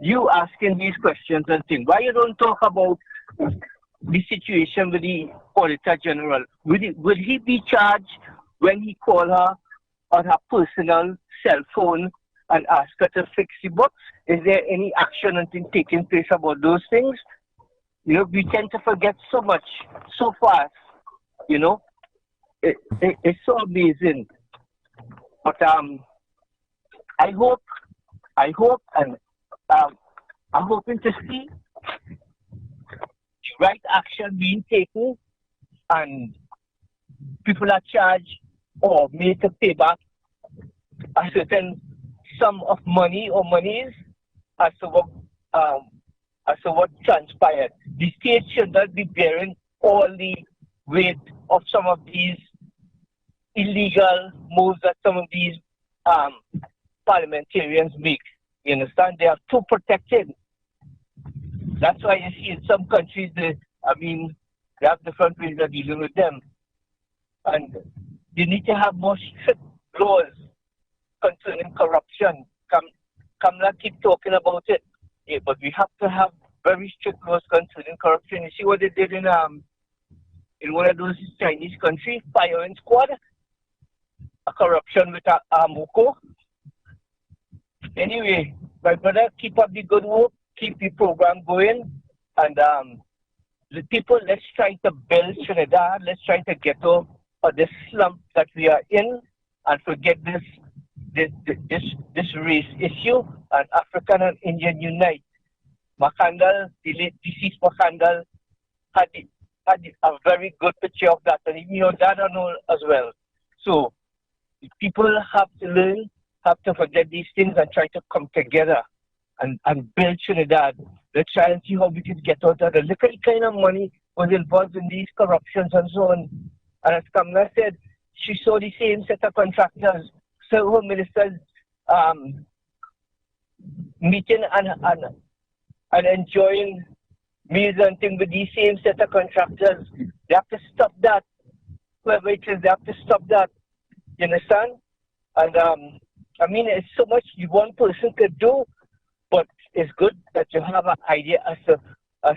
You asking these questions and things. Why you don't talk about the situation with the Auditor General? Will he be charged when he call her on her personal cell phone and ask her to fix the books? Is there any action and thing taking place about those things? You know, we tend to forget so much so fast. You know, it's so amazing. But I hope, and I'm hoping to see the right action being taken, and people are charged or made to pay back a certain sum of money or monies as to what transpired. The state should not be bearing all the weight of some of these illegal moves that some of these parliamentarians make. You understand? They are too protected. That's why you see in some countries, they have different ways of dealing with them. And you need to have more strict laws concerning corruption. Kamala keep talking about it, but we have to have very strict laws concerning corruption. You see what they did in one of those Chinese countries, firing squad, a corruption with Amuko. Anyway, my brother, keep up the good work, keep the program going, and the people, let's try to build Trinidad, let's try to get out of this slump that we are in, and forget this race issue, and African and Indian unite. Makandal, the late deceased Makandal, had a very good picture of that, and even your dad and all as well. So people have to learn, have to forget these things and try to come together and build Trinidad. Let's try and see how we can get out of the little kind of money was involved in these corruptions and so on. And as Kamala said, she saw the same set of contractors, several ministers meeting and enjoying meals and things with these same set of contractors. They have to stop that. Whoever it is, they have to stop that. You understand? And it's so much one person could do, but it's good that you have an idea as to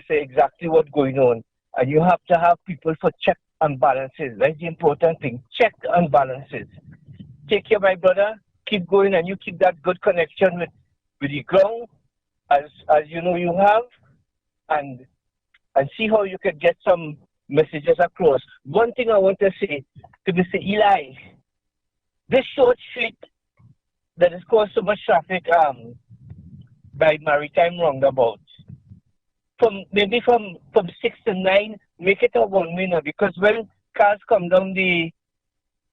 exactly what's going on. And you have to have people for check and balances. That's the important thing. Check and balances. Take care, my brother. Keep going, and you keep that good connection with the ground, as you know you have, and see how you can get some messages across. One thing I want to say to Mr. Eli, this short street that has caused so much traffic by Maritime Roundabout, from 6 to 9, make it a one-way now, because when cars come down the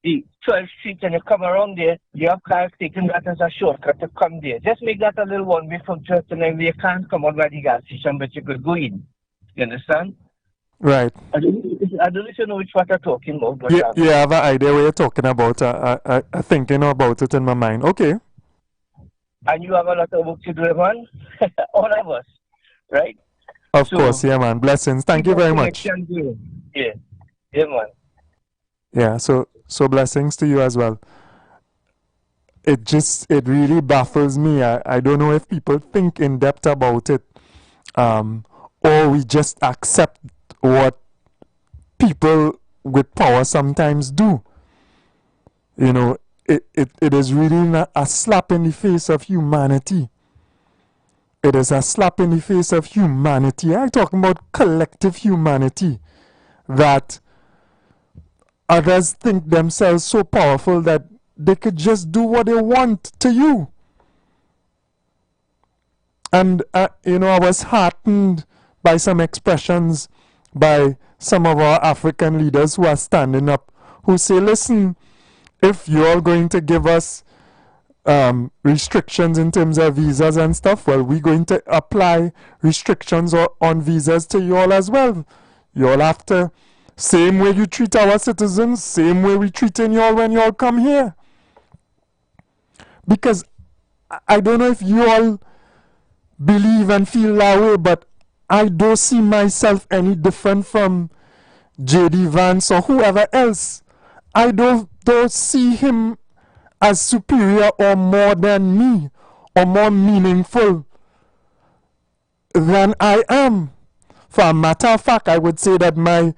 12th Street and you come around there, you have cars taking that as a shortcut to come there. Just make that a little one-way from 12 to 9 where you can't come out by the gas station, but you could go in. You understand? Right. I don't know if you know which part I'm talking about. But, yeah, I have an idea what you're talking about. I'm thinking about it in my mind. Okay. And you have a lot of work to do, man. All of us, right? Of course, yeah, man. Blessings. Thank you very much. Yeah, man. Yeah, so blessings to you as well. It really baffles me. I don't know if people think in depth about it, or we just accept what people with power sometimes do. You know, it is really a slap in the face of humanity. It is a slap in the face of humanity. I'm talking about collective humanity, that others think themselves so powerful that they could just do what they want to you. And, I was heartened by some expressions by some of our African leaders who are standing up, who say, listen, if you're going to give us restrictions in terms of visas and stuff, well, we're going to apply restrictions on visas to you all as well. You all have to, same way you treat our citizens, same way we treating you all when you all come here. Because I don't know if you all believe and feel that way, but I don't see myself any different from J.D. Vance or whoever else. I don't see him as superior or more than me or more meaningful than I am. For a matter of fact, I would say that my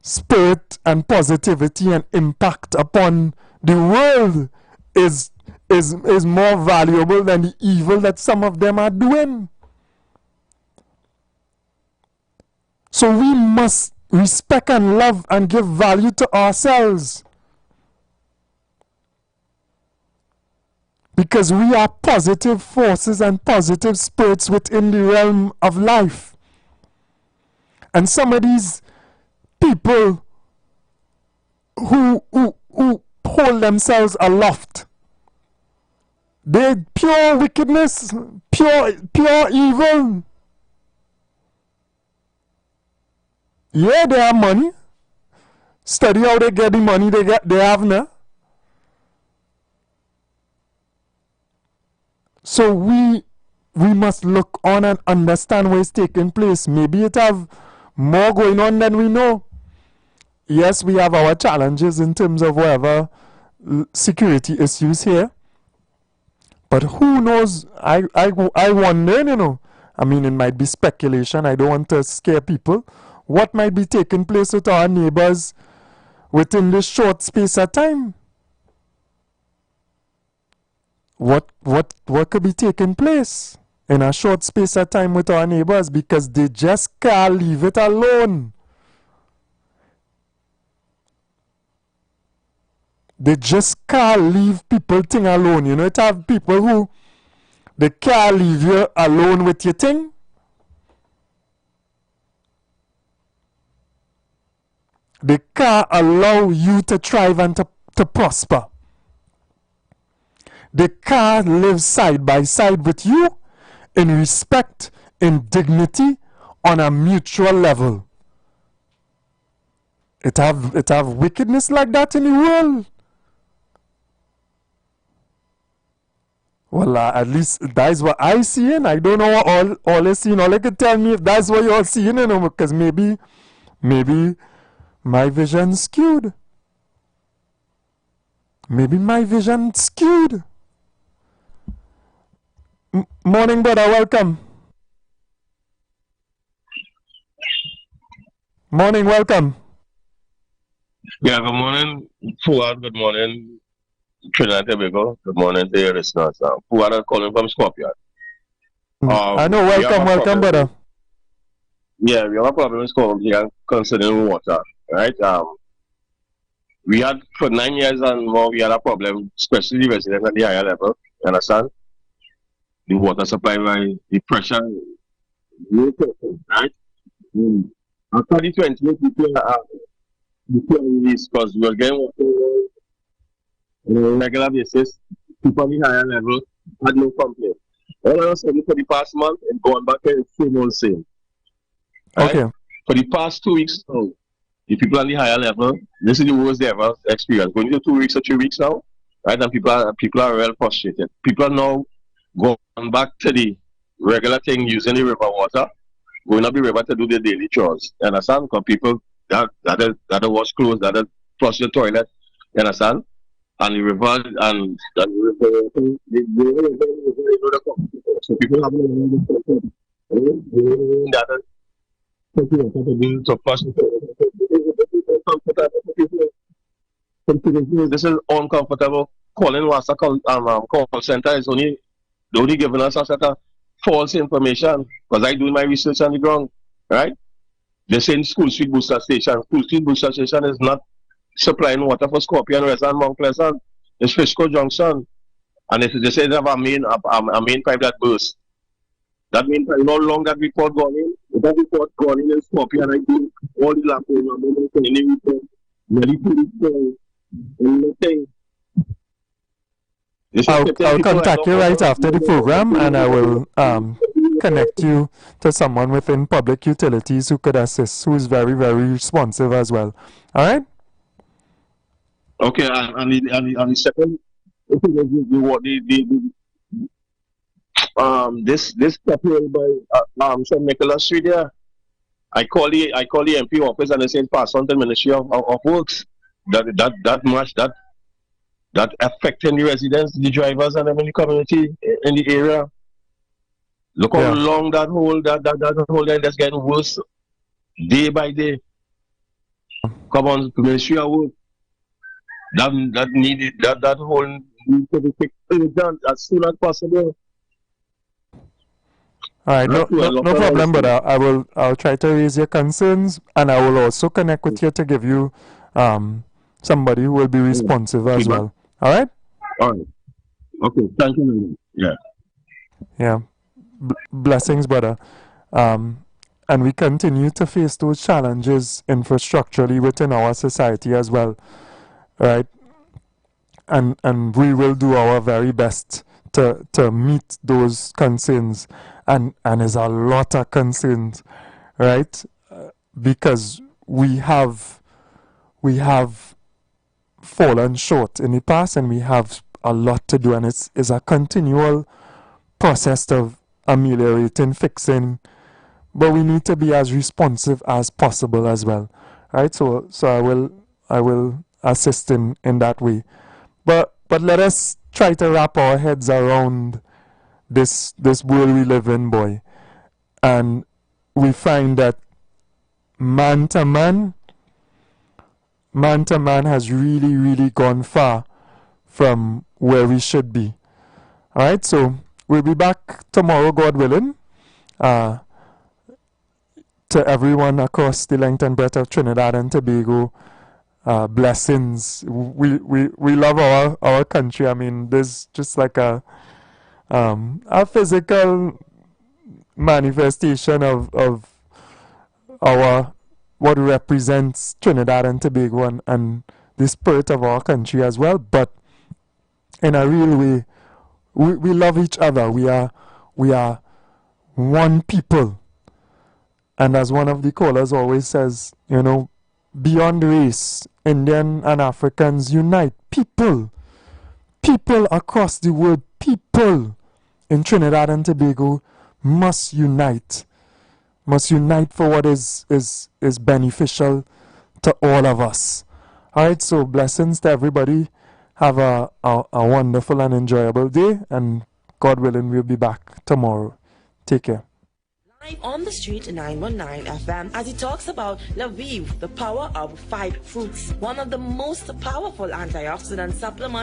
spirit and positivity and impact upon the world is more valuable than the evil that some of them are doing. So we must respect and love and give value to ourselves. Because we are positive forces and positive spirits within the realm of life. And some of these people who hold themselves aloft, they're pure wickedness, pure evil. Yeah, they have money. Study how they get the money they have now. So we must look on and understand what is taking place. Maybe it have more going on than we know. Yes, we have our challenges in terms of whatever security issues here. But who knows? I wonder, you know. I mean, it might be speculation. I don't want to scare people. What might be taking place with our neighbors within this short space of time? What could be taking place in a short space of time with our neighbors, because they just can't leave it alone. They just can't leave people thing alone. You know, it have people who they can't leave you alone with your thing. They can't allow you to thrive and to prosper. They can't live side by side with you in respect, in dignity, on a mutual level. It have wickedness like that in the world. Well, at least that's what I see, and I don't know what all is seeing. All they can tell me if that's what you're seeing, you know, because maybe my vision's skewed. Maybe my vision's skewed. Morning, brother. Welcome. Morning. Welcome. Yeah, good morning, Fuad. Good morning, Trinidad and Tobago. Good morning to your listeners. Fuad, I'm calling from Scorpio. I know. Welcome, brother. Yeah, we have a problem in Scorpio concerning water, right? We had for 9 years and more, we had a problem, especially residents at the higher level. You understand? The water supply, the pressure, right? After the 20 because we were getting water on a regular basis, people on the higher level had no complaint. All of a sudden, for the past month, it's gone back to the same. Right? Okay. For the past 2 weeks now, the people on the higher level, this is the worst they ever experienced. Going to 2 weeks or 3 weeks now, right? And people are well frustrated. People are now going back to the regular thing, using the river water, going up the river to do their daily chores. You understand? Because people that wash clothes, that flush the toilet, you understand? And the river and the river, so people have this is uncomfortable. Calling Wasa call center is only giving us a set of false information, because I doing my research on the ground, right? They're saying School Street Booster Station. School Street Booster Station is not supplying water for Scorpion, West and Mount Pleasant. It's Fishco Junction. And they say they have a main pipe that burst. That means no long that report gone in. That report gone in Scorpion, I think all the lamp nothing. I'll contact you right after the program, and I will connect you to someone within public utilities who could assist, who is very, very responsive as well. All right? Okay, and the second, this proposal by St. Nicholas Street there, I call the MP office and they say pass on to the Ministry of Works. That affecting the residents, the drivers, and the community in the area. Look how long that whole line that's getting worse day by day. Come on, Ministry of Work. That needed that whole need to be done as soon as possible. All right, no problem, but I'll try to raise your concerns, and I will also connect with you to give you somebody who will be responsive as well. All right? All right. Okay, thank you very much. Yeah. Yeah. Blessings, brother. And we continue to face those challenges infrastructurally within our society as well, right? And we will do our very best to meet those concerns, and there's a lot of concerns, right? Because we have fallen short in the past, and we have a lot to do, and it's a continual process of ameliorating, fixing, but we need to be as responsive as possible as well, right? So I will assist in that way, but let us try to wrap our heads around this world we live in, boy, and we find that man to man has really gone far from where we should be. All right, so we'll be back tomorrow, God willing. To everyone across the length and breadth of Trinidad and Tobago, blessings. We love our country. I mean, there's just like a physical manifestation of our what represents Trinidad and Tobago and the spirit of our country as well. But in a real way, we love each other. We are one people. And as one of the callers always says, beyond race, Indian and Africans unite. People across the world, people in Trinidad and Tobago must unite for what is beneficial to all of us. All right, so blessings to everybody. Have a wonderful and enjoyable day, and God willing, we'll be back tomorrow. Take care. Live on the street 919 FM as he talks about IWER, the power of 5 fruits, one of the most powerful antioxidant supplements